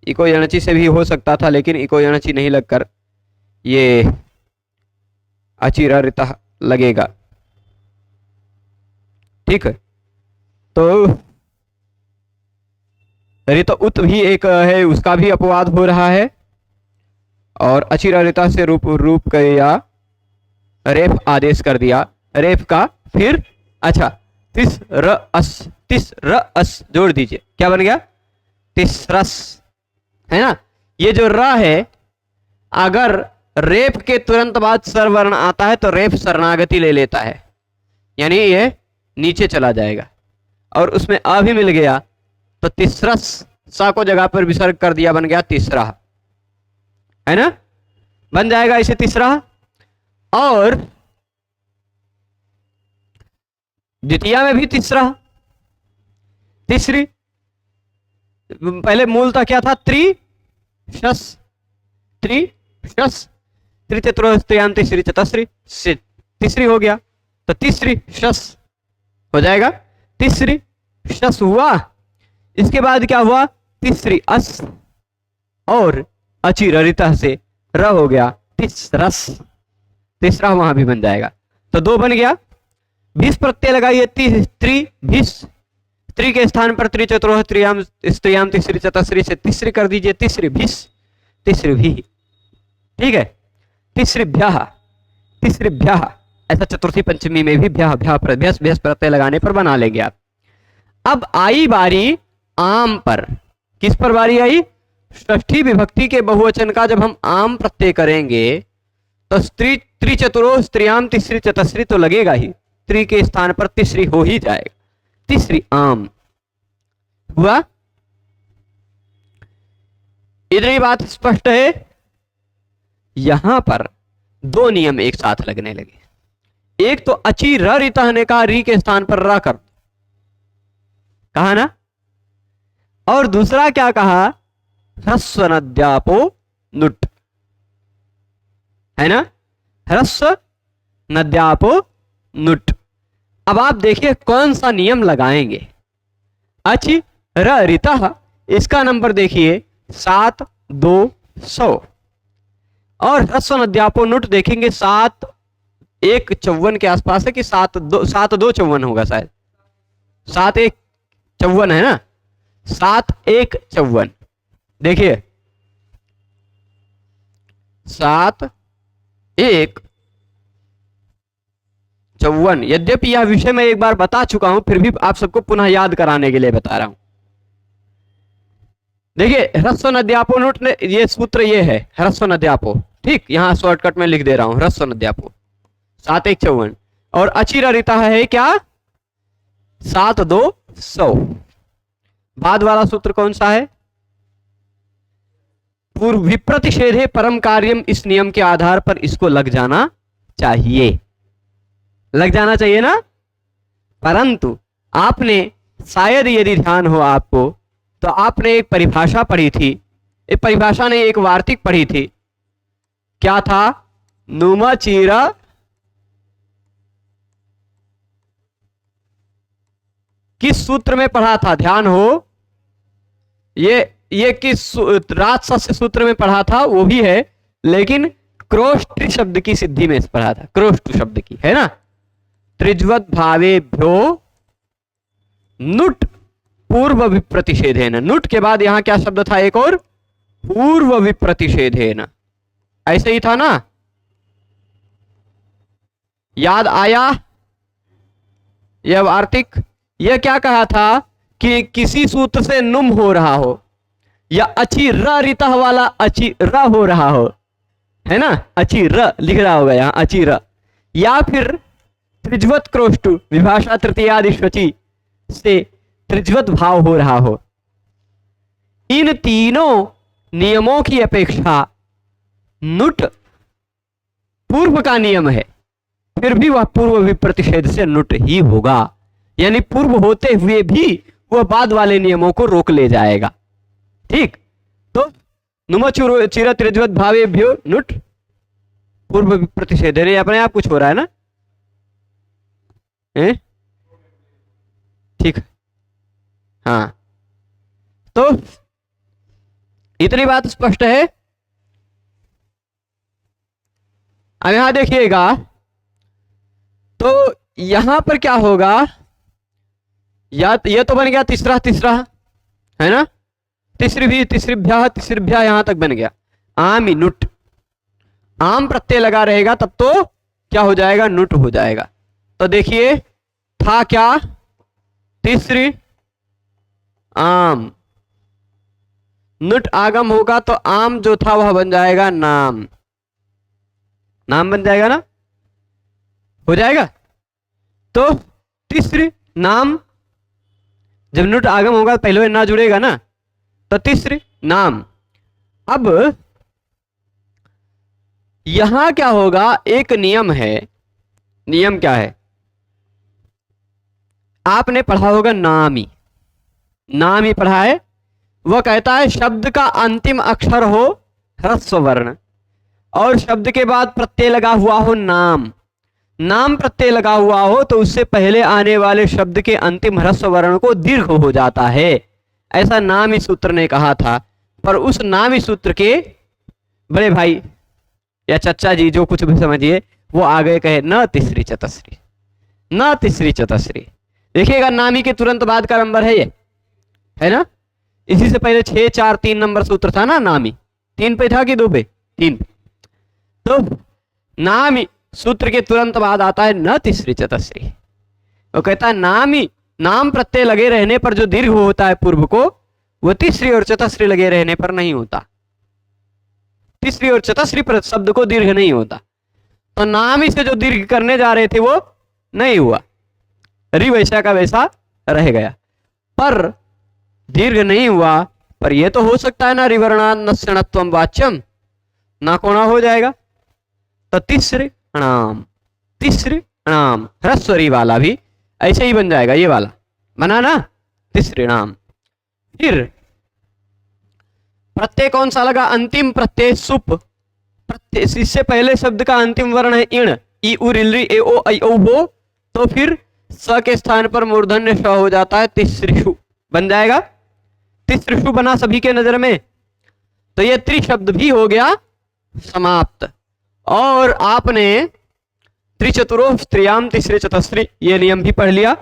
इको यणची से भी हो सकता था लेकिन इको यणची नहीं लगकर ये अचिरारिता लगेगा। ठीक है, तो ऋत उत भी एक है, उसका भी अपवाद हो रहा है, और अचिरारिता से रूप किया, रेफ आदेश कर दिया, रेफ का फिर अच्छा तिस र अस जोड़ दीजिए, क्या बन गया? तिसरस, है ना। ये जो र है अगर रेफ के तुरंत बाद सरवर्ण आता है तो रेफ शरणागति ले लेता है, यानी ये नीचे चला जाएगा, और उसमें आ भी मिल गया तो तिसरस सा को जगह पर विसर्ग कर दिया, बन गया तीसरा, है ना, बन जाएगा इसे तीसरा। और द्वितीया में भी तीसरा, तीसरी, पहले मूल था क्या था? त्रिशस, त्रिशस, त्रिचतुर्स्त्रियाम तीसरी चतुश्री से तीसरी हो गया तो तीसरी शस हो जाएगा, तीसरी शस हुआ। इसके बाद क्या हुआ? तीसरी अस और अचिरारिता से र हो गया तीसरस, तीसरा वहां भी बन जाएगा, तो दो बन गया। भीस प्रत्यय लगाइए, त्रि भीस, त्रि के स्थान पर त्रिचतुर्थ त्रियाम स्त्रियाम तीसरी चतुश्री से तीसरी कर दीजिए, तीसरी भीस, तीसरी भी, ठीक है, तीसरी भ्याह, तीसरी भ्याह, ऐसा चतुर्थी पंचमी में भी भ्याह भ्याह भ्यास प्रत्यय लगाने पर बना लेंगे आप। अब आई बारी आम पर, किस पर बारी आई? षष्ठी विभक्ति के बहुवचन का जब हम आम प्रत्यय करेंगे तो स्त्री त्रिचतुरो स्त्रियाम तीसरी चतस्री तो लगेगा ही, स्त्री के स्थान पर तीसरी हो ही जाएगा, तीसरी आम हुआ। इतनी बात स्पष्ट है। यहां पर दो नियम एक साथ लगने लगे। एक तो अची र रिता ने कहा री के स्थान पर रा कर कहा ना, और दूसरा क्या कहा, ह्रस्व नद्यापो नुट, है ना, ह्रस्व नद्यापो नुट। अब आप देखिए कौन सा नियम लगाएंगे। अचि र रिता, इसका नंबर देखिए 7 2 100, और ह्रस्व नद्यापो नुट देखेंगे 7 1 54 के आसपास है कि 7 2 54 होगा शायद, 7 1 54 है ना, 7 1 54। देखिए 7 1 54। यद्यपि यह विषय मैं एक बार बता चुका हूं, फिर भी आप सबको पुनः याद कराने के लिए बता रहा हूं। देखिए ह्रस्व नद्यापो नुट ने, ये सूत्र ये है ह्रस्व नद्यापो, ठीक, यहां शॉर्टकट में लिख दे रहा हूं ह्रस्व नद्यापो 7 1 54, और अचिररिता है क्या 7 2 100। बाद वाला सूत्र कौन सा है, पूर्व विप्रतिषेधे परम कार्यम, इस नियम के आधार पर इसको लग जाना चाहिए, लग जाना चाहिए ना। परंतु आपने शायद यदि ध्यान हो आपको तो आपने एक परिभाषा पढ़ी थी, एक परिभाषा ने एक वार्तिक पढ़ी थी, क्या था, नुमा चीरा किस सूत्र में पढ़ा था, ध्यान हो, ये किस राजसस्य सूत्र में पढ़ा था वो भी है, लेकिन क्रोष्ट शब्द की सिद्धि में पढ़ा था, क्रोष्ट शब्द की, है ना। त्रिज्वत भावेभ्यो नुट पूर्व विप्रतिषेधेन, नुट के बाद यहां क्या शब्द था एक और, पूर्व विप्रतिषेधेन, ऐसे ही था ना, याद आया। यह वार्तिक, यह क्या कहा था कि किसी सूत्र से नुम हो रहा हो, या अची र रिता वाला अची र हो रहा हो, है ना, अची र लिख रहा होगा यहां अची र, या फिर त्रिज्वत क्रोष्टु विभाषा तृतीयादि शची से त्रिज्वत भाव हो रहा हो, इन तीनों नियमों की अपेक्षा नुट पूर्व का नियम है, फिर भी वह पूर्व विप्रतिषेध से नुट ही होगा, यानी पूर्व होते हुए भी वह बाद वाले नियमों को रोक ले जाएगा, ठीक। तो नुम चिर त्रिज्वत भावेभ्यो नुट पूर्व विप्रतिषेध, अपने आप कुछ हो रहा है ना, ठीक, हाँ। तो इतनी बात स्पष्ट है। अब यहां देखिएगा तो यहां पर क्या होगा, या ये तो बन गया तीसरा तीसरा, है ना, तीसरीभ्या यहां तक बन गया, आम ही नुट, आम प्रत्यय लगा रहेगा तब तो क्या हो जाएगा, नुट हो जाएगा। तो देखिए था क्या, तीसरी आम, नुट आगम होगा तो आम जो था वह बन जाएगा नाम, नाम बन जाएगा ना, हो जाएगा। तो तीसरी नाम, जब नुट आगम होगा पहले ना जुड़ेगा ना, तो तीसरी नाम। अब यहां क्या होगा, एक नियम है, नियम क्या है, आपने पढ़ा होगा नामी, नाम ही पढ़ा है, वह कहता है शब्द का अंतिम अक्षर हो ह्रस्व वर्ण और शब्द के बाद प्रत्यय लगा हुआ हो नाम, नाम प्रत्यय लगा हुआ हो तो उससे पहले आने वाले शब्द के अंतिम ह्रस्व वर्ण को दीर्घ हो जाता है, ऐसा नामी सूत्र ने कहा था। पर उस नामी सूत्र के बड़े भाई या चचा जी जो कुछ भी समझिए, वो आगे कहे न तीसरी चतस्री, न तीसरी चतस्री। देखिएगा नामी के तुरंत बाद का नंबर है ये, है ना, इसी से पहले 6 4 3 नंबर सूत्र था ना, नामी 3 पे था कि 2 पे, 3 पे। तो नामी सूत्र के तुरंत बाद आता है न तीसरी चतस्री, वो कहता है नामी, नाम प्रत्यय लगे रहने पर जो दीर्घ होता है पूर्व को, वो तीसरी और चतुश्री लगे रहने पर नहीं होता। तीसरी और चतुश्री पर शब्द को दीर्घ नहीं होता। तो नाम ही से जो दीर्घ करने जा रहे थे वो नहीं हुआ, रि वैसा का वैसा रह गया। पर दीर्घ नहीं हुआ, पर यह तो हो सकता है ना, रिवर्णान्नस्यणत्वम वाच्यम, ना कोना हो जाएगा। तो तिसृणाम, तिसृणाम ह्रस्वरी वाला भी ऐसे ही बन जाएगा, ये वाला बना ना, तिसृणाम। फिर प्रत्यय कौन सा लगा? अंतिम प्रत्यय सुप। प्रत्यय इससे पहले शब्द का अंतिम वर्ण है इण, ई उ रिल रि ए ओ ऐ औ बो, तो फिर स के स्थान पर मूर्धन्य श हो जाता है, तिसृषु बन जाएगा। तिसृषु बना सभी के नजर में, तो ये त्रिशब्द भी हो गया समाप्त। और आपने त्रिचतुरो स्त्रियाम तिसरे चतुश्री ये नियम भी पढ़ लिया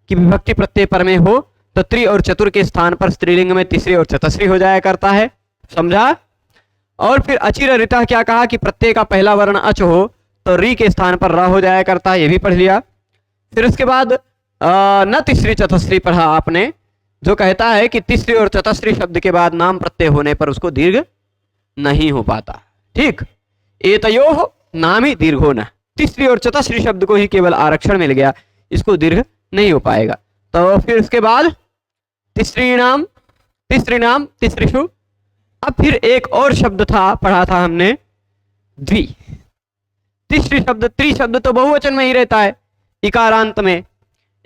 कि विभक्ति प्रत्यय पर में हो तो त्रि और चतुर के स्थान पर स्त्रीलिंग में तीसरी और चतुश्री हो जाया करता है, समझा। और फिर अचिर ऋता क्या कहा कि प्रत्यय का पहला वर्ण अच हो तो री के स्थान पर र हो जाया करता है, ये भी पढ़ लिया। फिर उसके बाद न तीसरी चतुश्री पढ़ा आपने, जो कहता है कि तीसरी और चतुश्री शब्द के बाद नाम प्रत्यय होने पर उसको दीर्घ नहीं हो पाता। ठीक, एतयोः नामी दीर्घो न, तीसरी और चतुश्री शब्द को ही केवल आरक्षण मिल गया, इसको दीर्घ नहीं हो पाएगा। तो फिर उसके बाद तिसृणाम, तिसृणाम तिसृषु। अब फिर एक और शब्द था, पढ़ा था हमने, द्वि। तीसरी शब्द, त्रि शब्द तो बहुवचन में ही रहता है इकारांत में,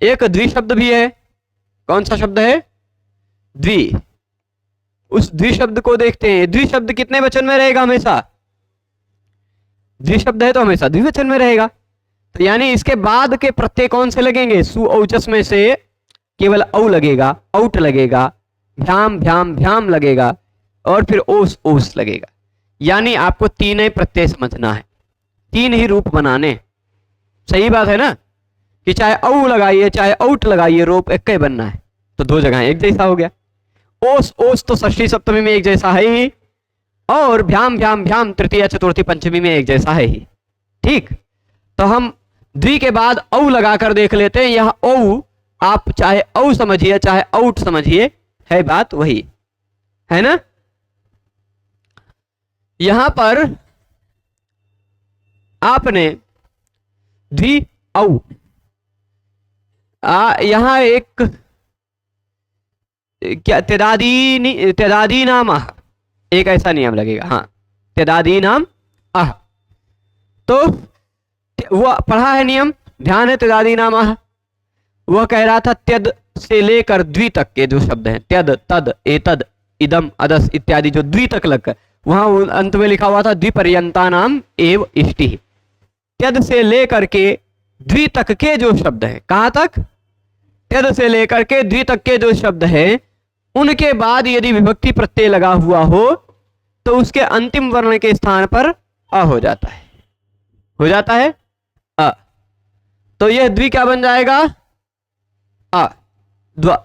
एक द्वि शब्द भी है। कौन सा शब्द है? द्वि। उस द्वि शब्द को देखते हैं, द्वि शब्द कितने वचन में रहेगा? हमेशा द्वि शब्द है तो हमेशा द्विवचन में रहेगा। तो यानी इसके बाद के प्रत्यय कौन से लगेंगे? सु औचस में से केवल औ लगेगा, औट लगेगा, भ्याम भ्याम भ्याम लगेगा, और फिर ओस ओस लगेगा। यानी आपको तीन ही प्रत्यय समझना है, तीन ही रूप बनाने। सही बात है ना, कि चाहे औ लगाइए चाहे औट लगाइए, रूप एक ही बनना है, तो दो जगह एक जैसा हो गया। ओस ओस तो षष्ठी सप्तमी में एक जैसा है ही, और भ्याम भ्याम भ्याम तृतीय चतुर्थी पंचमी में एक जैसा है ही। ठीक, तो हम द्वि के बाद औ लगाकर देख लेते हैं। यह औ आप चाहे औ समझिए चाहे औट समझिए, है बात वही है ना। यहां पर आपने द्वि औ, यहां एक क्या त्यदादी नाम आह, एक ऐसा नियम लगेगा। हाँ, त्यदादी नाम आह, तो वो पढ़ा है नियम, ध्यान है। त्यदादी नाम आह, वह कह रहा था त्यद से लेकर द्वि तक के जो शब्द हैं, त्यद तद एतद इदम अदस इत्यादि, जो द्वि तक लग, वहां अंत में लिखा हुआ था द्विपर्यंता नाम एव इष्टि। त्यद से लेकर के द्वि तक के जो शब्द हैं, कहां तक? त्यद से लेकर के द्वि तक के जो शब्द हैं, उनके बाद यदि विभक्ति प्रत्यय लगा हुआ हो तो उसके अंतिम वर्ण के स्थान पर अ हो जाता है, हो जाता है अ। तो यह द्वि क्या बन जाएगा? अ, द्वा।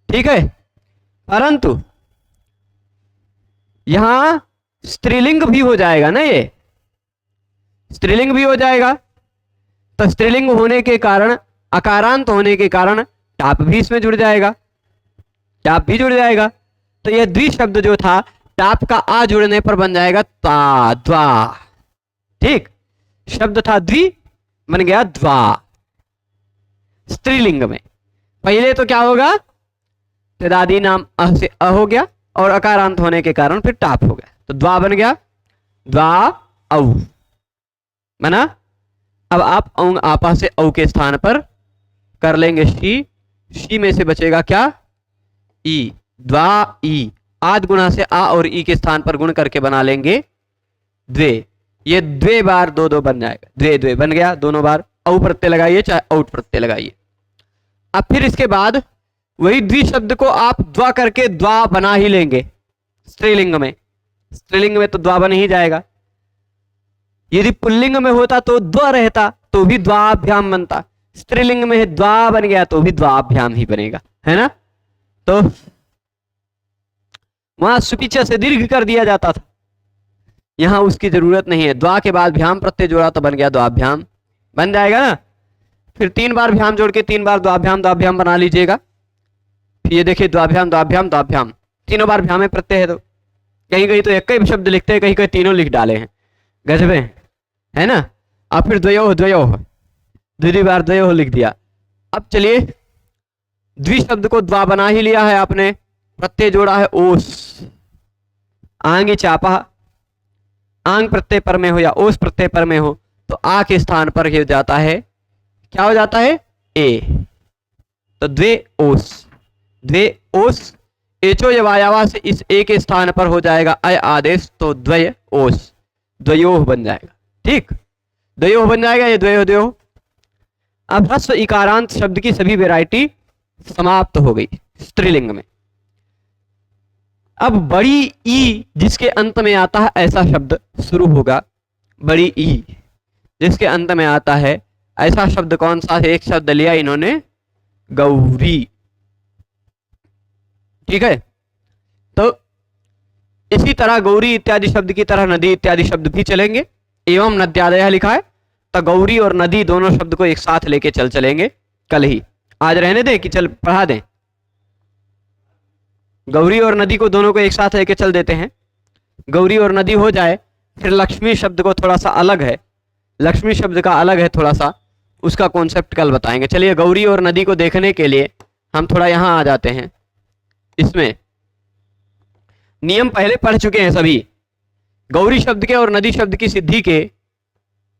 ठीक है, परंतु यहां स्त्रीलिंग भी हो जाएगा ना, ये स्त्रीलिंग भी हो जाएगा। तो स्त्रीलिंग होने के कारण, अकारांत होने के कारण टाप भी इसमें जुड़ जाएगा, टाप भी जुड़ जाएगा। तो यह द्वि शब्द जो था, टाप का आ जुड़ने पर बन जाएगा ता द्वा। ठीक, शब्द था द्वि, बन गया द्वा स्त्रीलिंग में। पहले तो क्या होगा? त्यदादी नाम अह से अ हो गया, और अकारांत होने के कारण फिर टाप हो गया, तो द्वा बन गया, द्वा औ बना। अब आप औंग आपा से औ के स्थान पर कर लेंगे शी, शी में से बचेगा क्या? ई, द्वा ई। आद गुणा से आ और ई के स्थान पर गुण करके बना लेंगे द्वे। ये द्वे बार दो दो बन जाएगा, द्वे द्वे बन गया दोनों बार। औ प्रत्यय लगाइए चाहे औट प्रत्यय लगाइए। अब फिर इसके बाद वही द्वि शब्द को आप द्वा करके द्वा बना ही लेंगे स्त्रीलिंग में। स्त्रीलिंग में तो द्वा बन ही जाएगा। यदि पुल्लिंग में होता तो द्वा रहता तो भी द्वाभ्याम बनता, स्त्रीलिंग में द्वा बन गया तो भी द्वाभ्याम ही बनेगा, है ना। तो वहां सुपीछे से दीर्घ कर दिया जाता था, यहां उसकी जरूरत नहीं है। द्वा के बाद भ्याम प्रत्यय जोड़ा तो बन गया द्वाभ्याम, बन जाएगा ना। फिर तीन बार भ्याम जोड़ के तीन बार द्वाभ्याम द्वाभ्याम बना लीजिएगा। ये देखिए द्वाभ्याम द्वाभ्याम द्वाभ्याम, तीनों बार भ्याम में प्रत्यय है, तो कहीं कहीं तो एक ही शब्द लिखते हैं, कहीं कहीं तीनों लिख डाले हैं, गजब है ना। अब फिर द्वयो द्वयो, द्वितीय बार द्वयो लिख दिया। अब चलिए द्वि शब्द को द्वा बना ही लिया है आपने, प्रत्यय जोड़ा है ओस, आंगी चापा, आंग प्रत्यय पर में हो या ओस प्रत्यय पर में हो तो आ के स्थान पर हो जाता है, क्या हो जाता है, ए। तो द्वे ओस, एचो यवायावा से इस ए के स्थान पर हो जाएगा अय आदेश, तो द्वय ओस, द्वयोह बन जाएगा। ठीक, द्वयोह बन जाएगा, ये द्वयो द्वयो। अब ह्रस्व इकारांत शब्द की सभी वैरायटी समाप्त हो गई स्त्रीलिंग में। अब बड़ी ई जिसके अंत में आता है ऐसा शब्द शुरू होगा, बड़ी ई जिसके अंत में आता है ऐसा शब्द कौन सा है? एक शब्द लिया इन्होंने, गौरी। ठीक है, तो इसी तरह गौरी इत्यादि शब्द की तरह नदी इत्यादि शब्द भी चलेंगे। एवं नद्यादय लिखा है, तो गौरी और नदी दोनों शब्द को एक साथ लेके चलेंगे कल ही। आज रहने दें कि चल पढ़ा दें? गौरी और नदी को दोनों को एक साथ लेके चल देते हैं। गौरी और नदी हो जाए, फिर लक्ष्मी शब्द को थोड़ा सा अलग है, लक्ष्मी शब्द का अलग है थोड़ा सा, उसका कॉन्सेप्ट कल बताएंगे। चलिए गौरी और नदी को देखने के लिए हम थोड़ा यहां आ जाते हैं। इसमें नियम पहले पढ़ चुके हैं सभी, गौरी शब्द के और नदी शब्द की सिद्धि के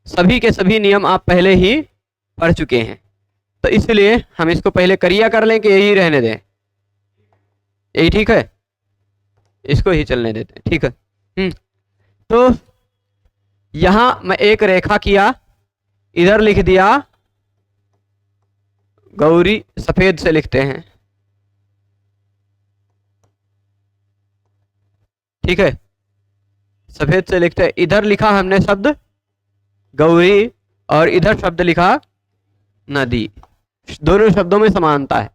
सभी नियम आप पहले ही पढ़ चुके हैं, तो इसलिए हम इसको पहले करिया कर लें कि यही रहने दें? यही ठीक है, इसको ही चलने देते हैं। ठीक है, तो यहां मैं एक रेखा किया, इधर लिख दिया गौरी, सफेद से लिखते हैं। ठीक है, सफेद से लिखते हैं। इधर लिखा हमने शब्द गौरी और इधर शब्द लिखा नदी, दोनों शब्दों में समानता है।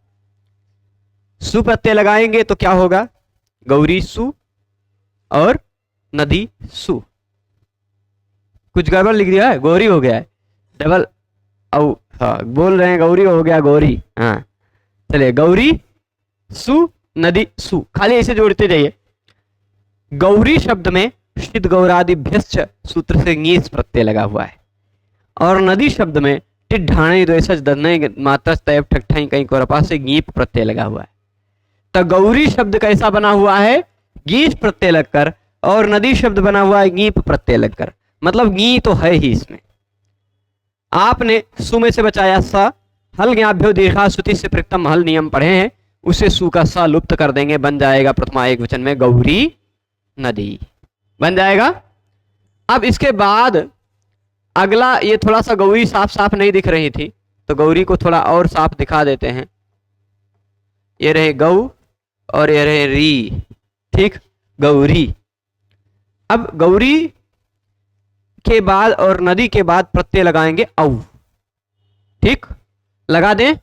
सु प्रत्यय लगाएंगे तो क्या होगा? गौरी सु और नदी सु। कुछ गड़बड़ लिख दिया है, गौरी हो गया है, डबल औ, हाँ बोल रहे हैं गौरी हो गया गोरी। हाँ चलिए, गौरी सु नदी सु, खाली ऐसे जोड़ते जाइए। गौरी शब्द में षिद गौरादिभ्यश्च सूत्र से ङीस प्रत्यय लगा हुआ है, और नदी शब्द में टिड ढाणे द्वेषज दधने मात्रा तैब ठकठाई कहीं कोरपा से गीप प्रत्यय लगा हुआ है। तो गौरी शब्द कैसा बना हुआ है? गीस प्रत्यय लगकर, और नदी शब्द बना हुआ है गीप प्रत्यय लगकर, मतलब गी तो है ही इसमें। आपने सु में से बचाया स, हल ज्ञाभ्यो दीर्घा श्रुति से प्रथम हल नियम पढ़े हैं, उसे सु का सा लुप्त कर देंगे, बन जाएगा प्रथमा एक वचन में गौरी नदी बन जाएगा। अब इसके बाद अगला, ये थोड़ा सा गौरी साफ साफ नहीं दिख रही थी, तो गौरी को थोड़ा और साफ दिखा देते हैं। ये रहे गौ और ये रहे री। ठीक, गौरी। अब गौरी के बाद और नदी के बाद प्रत्यय लगाएंगे औ। ठीक, लगा दें।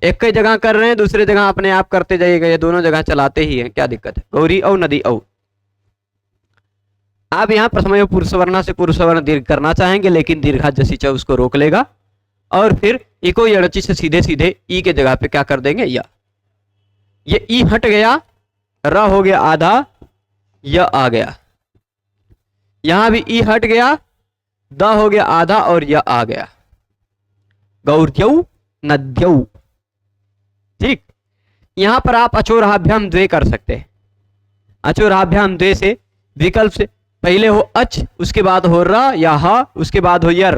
एक ही जगह कर रहे हैं, दूसरी जगह अपने आप करते जाइएगा, ये दोनों जगह चलाते ही हैं, क्या दिक्कत है? गौरी औ नदी औ। आप यहाँ प्रथम पुरुषवर्णा से पुरुषवर्ण दीर्घ करना चाहेंगे, लेकिन दीर्घा जसीचा उसको रोक लेगा, और फिर इको यड़ची से सीधे सीधे ई के जगह पे क्या कर देंगे? या। ये ई हट गया, र हो गया आधा, य आ गया। यहां भी ई हट गया, द हो गया आधा और य आ गया। गौर्यौ नद्यौ। ठीक, यहां पर आप अचोराभ्याम द्वे कर सकते हैं। अचोराभ्याम द्वे से विकल्प से पहले हो अच, उसके बाद हो र या हा, उसके बाद हो यर,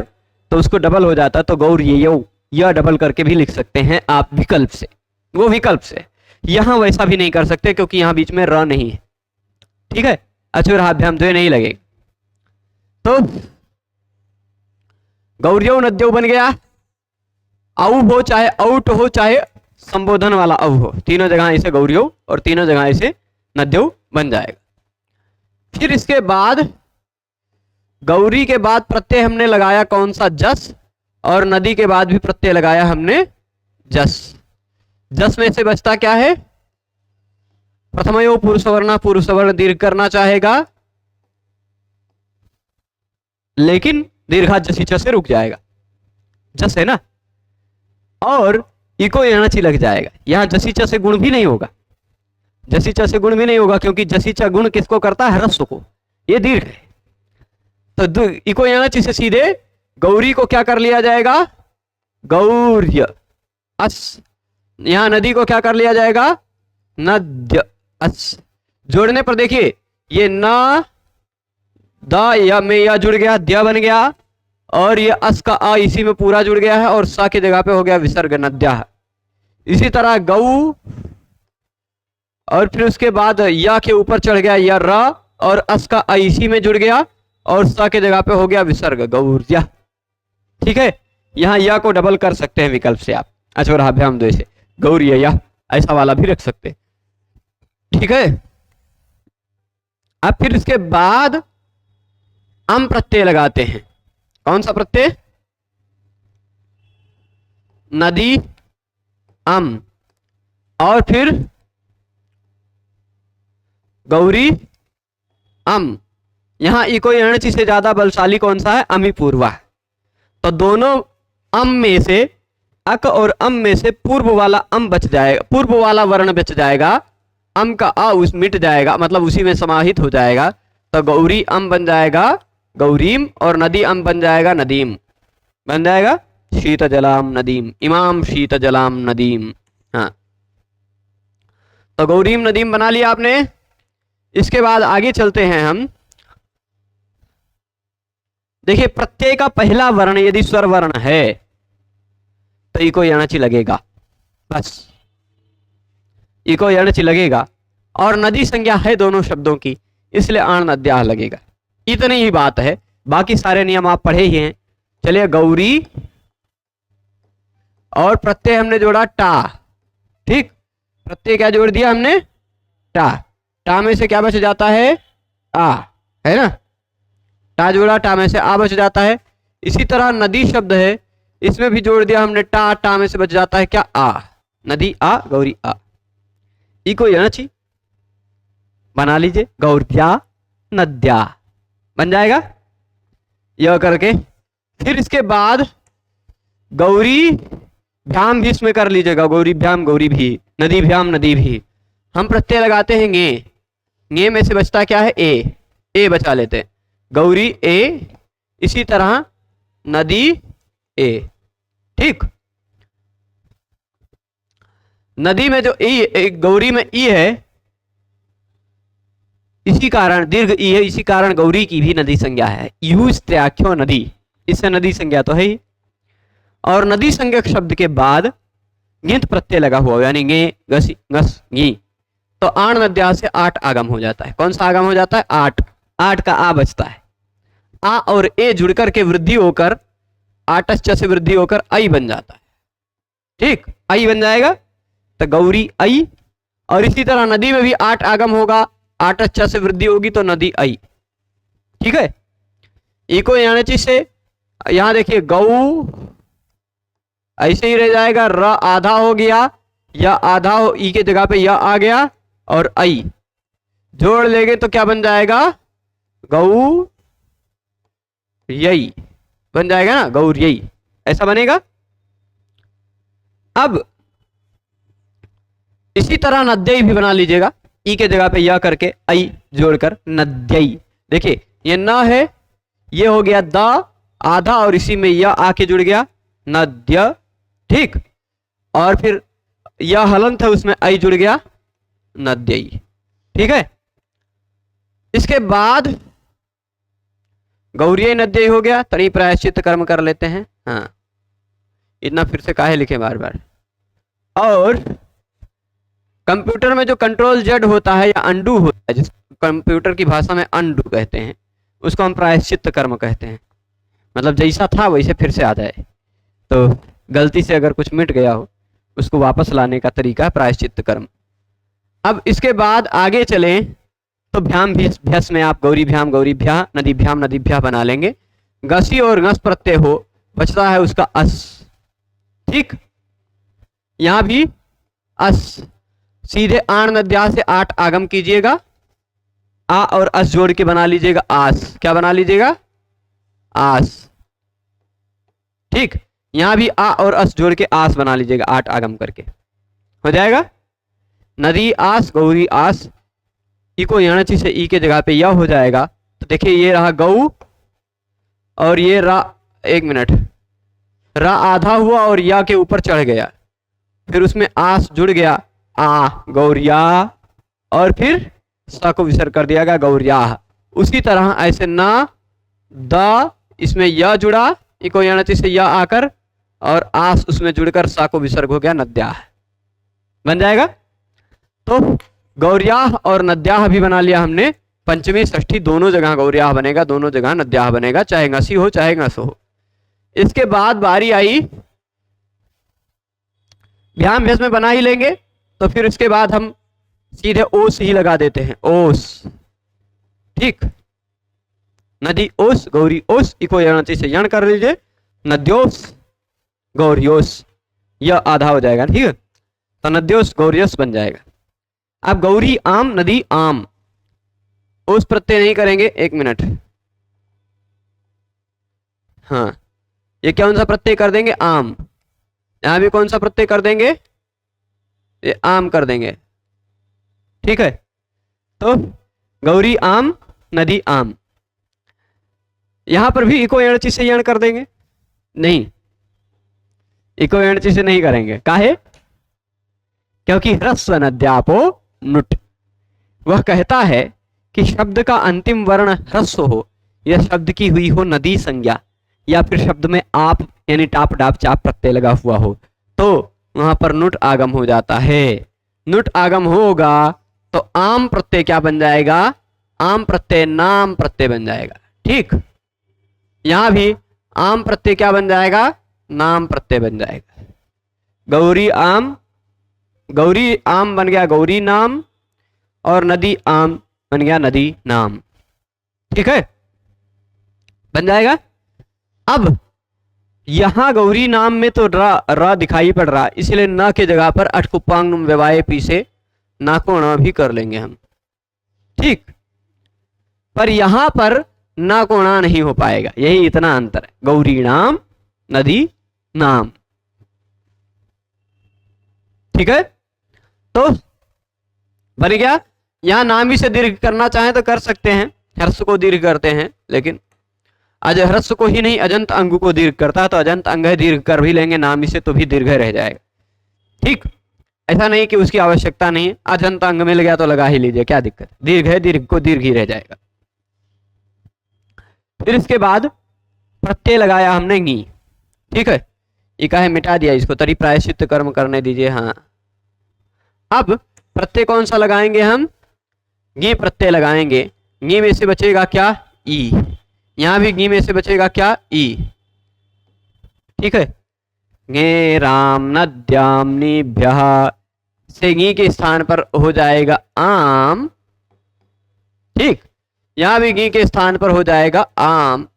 तो उसको डबल हो जाता है, तो गौर्यौ, यह डबल करके भी लिख सकते हैं आप विकल्प से, वो विकल्प से। यहां वैसा भी नहीं कर सकते क्योंकि यहां बीच में र नहीं है। ठीक है, अचोराभ्याम द्वे नहीं लगेगा। तो गौर्यौ नद्यौ बन गया। औ हो चाहे औट हो चाहे संबोधन वाला औ हो, तीनों जगह इसे गौर्यौ और तीनों जगह इसे नद्यौ बन जाएगा। फिर इसके बाद गौरी के बाद प्रत्यय हमने लगाया कौन सा? जस, और नदी के बाद भी प्रत्यय लगाया हमने जस। जस में से बचता क्या है? प्रथमयो पुरुषवर्ण, पुरुषवर्ण दीर्घ करना चाहेगा, लेकिन दीर्घा जसीचा से रुक जाएगा, जस है ना। और इको यणचि लग जाएगा। यहाँ जसी च से गुण भी नहीं होगा, जसी च से गुण भी नहीं होगा, क्योंकि जसी च गुण किसको करता है? ह्रस्व को। ये दीर्घ है, तो इको यणचि से सीधे गौरी को क्या कर लिया जाएगा? गौर्य अस। यहां नदी को क्या कर लिया जाएगा? नद्य अस। जोड़ने पर देखिए ये न द या में या जुड़ गया, द्य बन गया, और ये अस का आ इसी में पूरा जुड़ गया है, और सा की जगह पे हो गया विसर्ग नद्या। इसी तरह गौ, और फिर उसके बाद या के ऊपर चढ़ गया या र, और अस का आ इसी में जुड़ गया, और सा की जगह पे हो गया विसर्ग गौर्या। ठीक है, यहां या को डबल कर सकते हैं विकल्प से आप, अचोराभ्याम द्वे से गौरी या ऐसा वाला भी रख सकते हैं। ठीक है, अब फिर इसके बाद अम प्रत्यय लगाते हैं। कौन सा प्रत्यय? नदी अम, और फिर गौरी अम। यहां इको यणचि से ज्यादा बलशाली कौन सा है? अमी पूर्वा। तो दोनों अम में से, अक और अम में से पूर्व वाला अम बच जाएगा, पूर्व वाला वर्ण बच जाएगा, अम का आ उस मिट जाएगा, मतलब उसी में समाहित हो जाएगा। तो गौरी अम बन जाएगा गौरीम, और नदी अम बन जाएगा नदीम, बन जाएगा शीत जलाम नदीम, इमाम शीत जलाम नदीम। हाँ, तो गौरीम नदीम बना लिया आपने। इसके बाद आगे चलते हैं हम। देखिए प्रत्यय का पहला वर्ण यदि स्वर वर्ण है तो इको यणचि लगेगा, बस इको यणचि लगेगा, और नदी संज्ञा है दोनों शब्दों की, इसलिए आण नद्याह लगेगा। इतनी ही बात है, बाकी सारे नियम आप पढ़े ही हैं। चलिए गौरी, और प्रत्यय हमने जोड़ा टा। ठीक, प्रत्यय क्या जोड़ दिया हमने? टा। टा में से क्या बच जाता है? आ, है ना? टा जोड़ा, टा में से आ बच जाता है। इसी तरह नदी शब्द है, इसमें भी जोड़ दिया हमने टा, टा में से बच जाता है क्या? आ। नदी आ, गौरी आ। इको यणचि बना लीजिए, गौर्या नद्या बन जाएगा यह करके। फिर इसके बाद गौरी भ्याम भी इसमें कर लीजिएगा, गौरी भ्याम गौरी भी, नदी भ्याम नदी भी। हम प्रत्यय लगाते हैं गे, गे में से बचता क्या है? ए बचा लेते हैं, गौरी ए, इसी तरह नदी ए। ठीक, नदी में जो ई, गौरी में ई है, इसी कारण दीर्घ ई है, इसी कारण गौरी की भी नदी संज्ञा है। यूज त्याख्यो नदी, इससे नदी संज्ञा तो है ही। और नदी संज्ञक शब्द के बाद गिंत प्रत्यय लगा हुआ, यानी गे गसी गस गी, तो आण नद्या से आठ आगम हो जाता है। कौन सा आगम हो जाता है? आठ। आठ का आ बचता है, आ और ए जुड़कर के वृद्धि होकर आटच से वृद्धि होकर आई बन जाता है। ठीक, आई बन जाएगा, तो गौरी आई। और इसी तरह नदी में भी आठ आगम होगा, आटच से वृद्धि होगी तो नदी आई। ठीक है, इको यणचि से यहां देखिए गौ ऐसे ही रह जाएगा, र आधा हो गया, या आधा हो, ई के जगह पे या आ गया, और आई जोड़ लेंगे तो क्या बन जाएगा? गौ यई बन जाएगा ना, गौर यई, ऐसा बनेगा। अब इसी तरह नद्यई भी बना लीजिएगा, ई के जगह पे या करके आई जोड़कर नद्यई। देखिए ये न है, ये हो गया द आधा, और इसी में या आके जुड़ गया नद्य। ठीक, और फिर यह हलंत है, उसमें आई जुड़ गया नद्यई। ठीक है, इसके बाद गौरी नद्यई हो गया। तनी प्रायश्चित कर्म कर लेते हैं। हाँ, इतना फिर से काहे लिखे बार बार। और कंप्यूटर में जो कंट्रोल जेड होता है या अंडू होता है, जिस कंप्यूटर की भाषा में अंडू कहते हैं, उसको हम प्रायश्चित कर्म कहते हैं। मतलब जैसा था वैसे फिर से आ जाए, तो गलती से अगर कुछ मिट गया हो उसको वापस लाने का तरीका प्रायश्चित कर्म। अब इसके बाद आगे चलें तो भ्याम भ्यस में आप गौरी भ्या, नदी भ्या बना लेंगे। गसी और गस प्रत्यय हो, बचता है उसका अस। ठीक, यहां भी अस, सीधे आण नद्या से आठ आगम कीजिएगा, आ और अस जोड़ के बना लीजिएगा आस। क्या बना लीजिएगा? आस। ठीक, यहां भी आ और अस जोड़ के आस बना लीजिएगा, 8 आगम करके हो जाएगा। नदी आस गौरी आस, ई को यणची से ई के जगह पे यह हो जाएगा। तो देखिए ये रहा गौ और ये रा, एक मिनट, रा आधा हुआ और या के ऊपर चढ़ गया, फिर उसमें आस जुड़ गया, आ गौरिया, और फिर सा को विसर्ग कर दिया गया गौरिया। उसी तरह ऐसे ना द, इसमें य जुड़ा, इको यणची से या आकर, और आस उसमें जुड़कर सा को विसर्ग हो गया नद्या, बन जाएगा। तो गौरियाह और नद्याह भी बना लिया हमने। पंचमी षष्ठी दोनों जगह गौरियाह बनेगा, दोनों जगह नद्याह बनेगा, चाहे ngसी हो चाहे ngस हो। इसके बाद बारी आई भ्याम भ्यस में बना ही लेंगे, तो फिर इसके बाद हम सीधे ओस ही लगा देते हैं, ओस। ठीक, नदी ओस गौरी ओस, इको यणची से यण कर लीजिए, नद्योस गौरियोस, यह आधा हो जाएगा। ठीक है, तो नद्योस गौरियोस बन जाएगा। अब गौरी आम नदी आम, ओस प्रत्यय नहीं करेंगे, एक मिनट, हाँ ये कौन सा प्रत्यय कर देंगे, आम। यहां भी कौन सा प्रत्यय कर देंगे, ये आम कर देंगे। ठीक है, तो गौरी आम नदी आम, यहां पर भी इको यणची से यण कर देंगे, नहीं इको यणची से नहीं करेंगे, काहे, क्योंकि ह्रस्व नद्यापो नुट, वह कहता है कि शब्द का अंतिम वर्ण ह्रस्व हो, यह शब्द की हुई हो नदी संज्ञा, या फिर शब्द में आप यानी टाप डाप चाप प्रत्यय लगा हुआ हो, तो वहां पर नुट आगम हो जाता है। नुट आगम होगा तो आम प्रत्यय क्या बन जाएगा, आम प्रत्यय नाम प्रत्यय बन जाएगा। ठीक, यहां भी आम प्रत्यय क्या बन जाएगा, नाम प्रत्यय बन जाएगा। गौरी आम बन गया गौरी नाम, और नदी आम बन गया नदी नाम। ठीक है, बन जाएगा। अब यहां गौरी नाम में तो र दिखाई पड़ रहा, इसलिए न के जगह पर अठकुपांग व्यवाय पी से नाकोणा भी कर लेंगे हम। ठीक, पर यहां पर नाकोणा नहीं हो पाएगा, यही इतना अंतर है, गौरी नाम नदी नाम। ठीक है, तो बन गया। यहां नाम ही से दीर्घ करना चाहें तो कर सकते हैं, हर्ष को दीर्घ करते हैं, लेकिन आज हर्ष को ही नहीं अजंत अंग को दीर्घ करता है, तो अजंत अंग दीर्घ कर भी लेंगे नाम ही से, तो भी दीर्घ रह जाएगा। ठीक, ऐसा नहीं कि उसकी आवश्यकता नहीं है, अजंत अंग मिल गया तो लगा ही लीजिए, क्या दिक्कत, दीर्घ है, दीर्घ को दीर्घ ही रह जाएगा। फिर इसके बाद प्रत्यय लगाया हमने गी। ठीक है, ये कहे मिटा दिया इसको, तरी प्रायश्चित कर्म करने दीजिए। हाँ, अब प्रत्यय कौन सा लगाएंगे हम, गी प्रत्यय लगाएंगे। गी में से बचेगा क्या, ई, यहां भी गी में से बचेगा क्या, ई। ठीक है, गे राम नद्याम निभ्यः से गी के स्थान पर हो जाएगा आम। ठीक, यहां भी गी के स्थान पर हो जाएगा आम,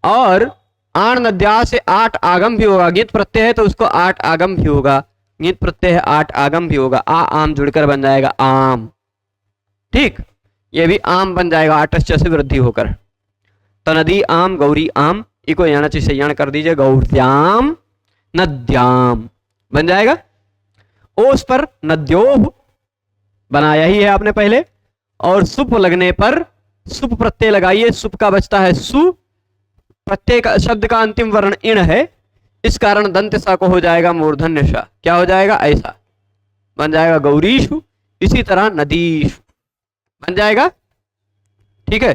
और आण नद्या से 8 आगम भी होगा, गीत प्रत्यय है तो उसको 8 आगम भी होगा, गीत प्रत्यय है 8 आगम भी होगा, आ आम जुड़कर बन जाएगा आम। ठीक, ये भी आम बन जाएगा 8 से वृद्धि होकर। तो नदी आम गौरी आम, इको यणची से यण कर दीजिए, गौर्याम नद्याम बन जाएगा। ओस पर नद्योह बनाया ही है आपने पहले, और सुप लगने पर सुप प्रत्यय लगाइए, सुप का बचता है सु, प्रत्यय का शब्द का अंतिम वर्ण इण है, इस कारण दंत सा को हो जाएगा मूर्धन्य सा, क्या हो जाएगा, ऐसा बन जाएगा गौरीशु। इसी तरह नदीशु बन जाएगा। ठीक है,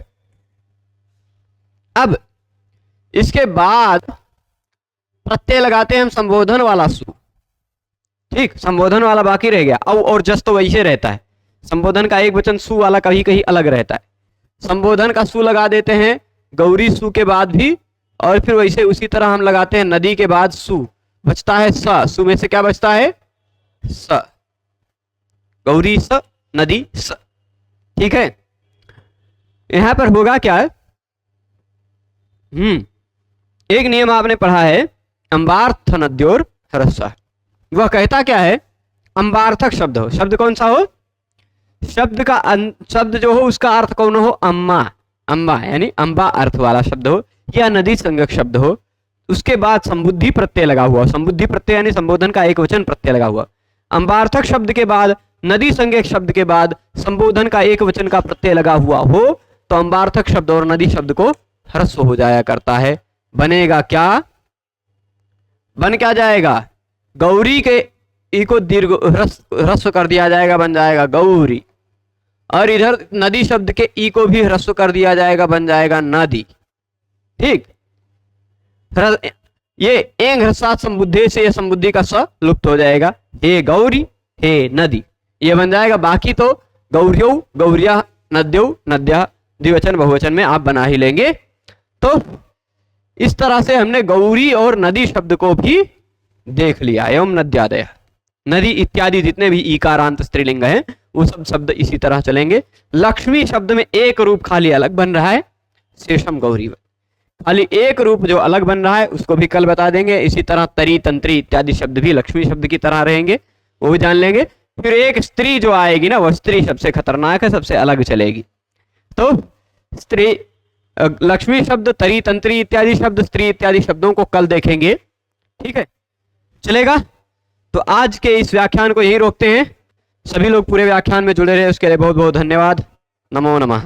अब इसके बाद प्रत्यय लगाते हैं हम संबोधन वाला सु। ठीक, संबोधन वाला बाकी रह गया, औ और जस तो वैसे रहता है, संबोधन का एक वचन सु वाला कहीं कहीं अलग रहता है। संबोधन का सु लगा देते हैं गौरी सु के बाद भी, और फिर वैसे उसी तरह हम लगाते हैं नदी के बाद सु, बचता है स, सु में से क्या बचता है, स, गौरी स नदी स। ठीक है, यहां पर होगा क्या, एक नियम आपने पढ़ा है, अंबार्थ नद्योर ह्रस्व, वह कहता क्या है, अंबार्थक शब्द हो, शब्द कौन सा हो, शब्द का शब्द जो हो उसका अर्थ कौन हो, अम्मा, अम्बा यानी अम्बा अर्थ वाला शब्द हो, या नदी संज्ञक शब्द हो, उसके बाद संबुद्धि प्रत्यय लगा हुआ, संबुद्धि प्रत्यय यानी संबोधन का एक वचन प्रत्यय लगा हुआ। अंबार्थक शब्द के बाद, नदी संज्ञक शब्द के बाद संबोधन का एक वचन का प्रत्यय लगा हुआ हो तो अंबार्थक शब्द और नदी शब्द को ह्रस्व हो जाया करता है। बनेगा क्या? बन क्या जाएगा? गौरी के ई को दीर्घ ह्रस्व कर दिया जाएगा, बन जाएगा गौरी। और इधर नदी शब्द के ई को भी ह्रस्व कर दिया जाएगा, बन जाएगा नदी। ठीक, ये एंग ह्रस्वात संबुद्धि से ये संबुद्धि का स लुप्त हो जाएगा। हे गौरी, हे नदी, ये बन जाएगा। बाकी तो गौर्यो, गौरिया, नद्यो, नद्या, द्विवचन बहुवचन में आप बना ही लेंगे। तो इस तरह से हमने गौरी और नदी शब्द को भी देख लिया। एवं नद्यादय, नदी इत्यादि जितने भी ईकारांत स्त्रीलिंग हैं वो सब शब्द इसी तरह चलेंगे। लक्ष्मी शब्द में एक रूप खाली अलग बन रहा है, शेषम गौरी, खाली एक रूप जो अलग बन रहा है उसको भी कल बता देंगे। इसी तरह तरी, तंत्री इत्यादि शब्द भी लक्ष्मी शब्द की तरह रहेंगे, वो भी जान लेंगे। फिर एक स्त्री जो आएगी ना, वह स्त्री सबसे खतरनाक है, सबसे अलग चलेगी। तो स्त्री, लक्ष्मी शब्द, तरी, तंत्री इत्यादि शब्द, स्त्री इत्यादि शब्दों को कल देखेंगे। ठीक है, चलेगा? तो आज के इस व्याख्यान को यहीं रोकते हैं। सभी लोग पूरे व्याख्यान में जुड़े रहे उसके लिए बहुत बहुत धन्यवाद। नमो नमः।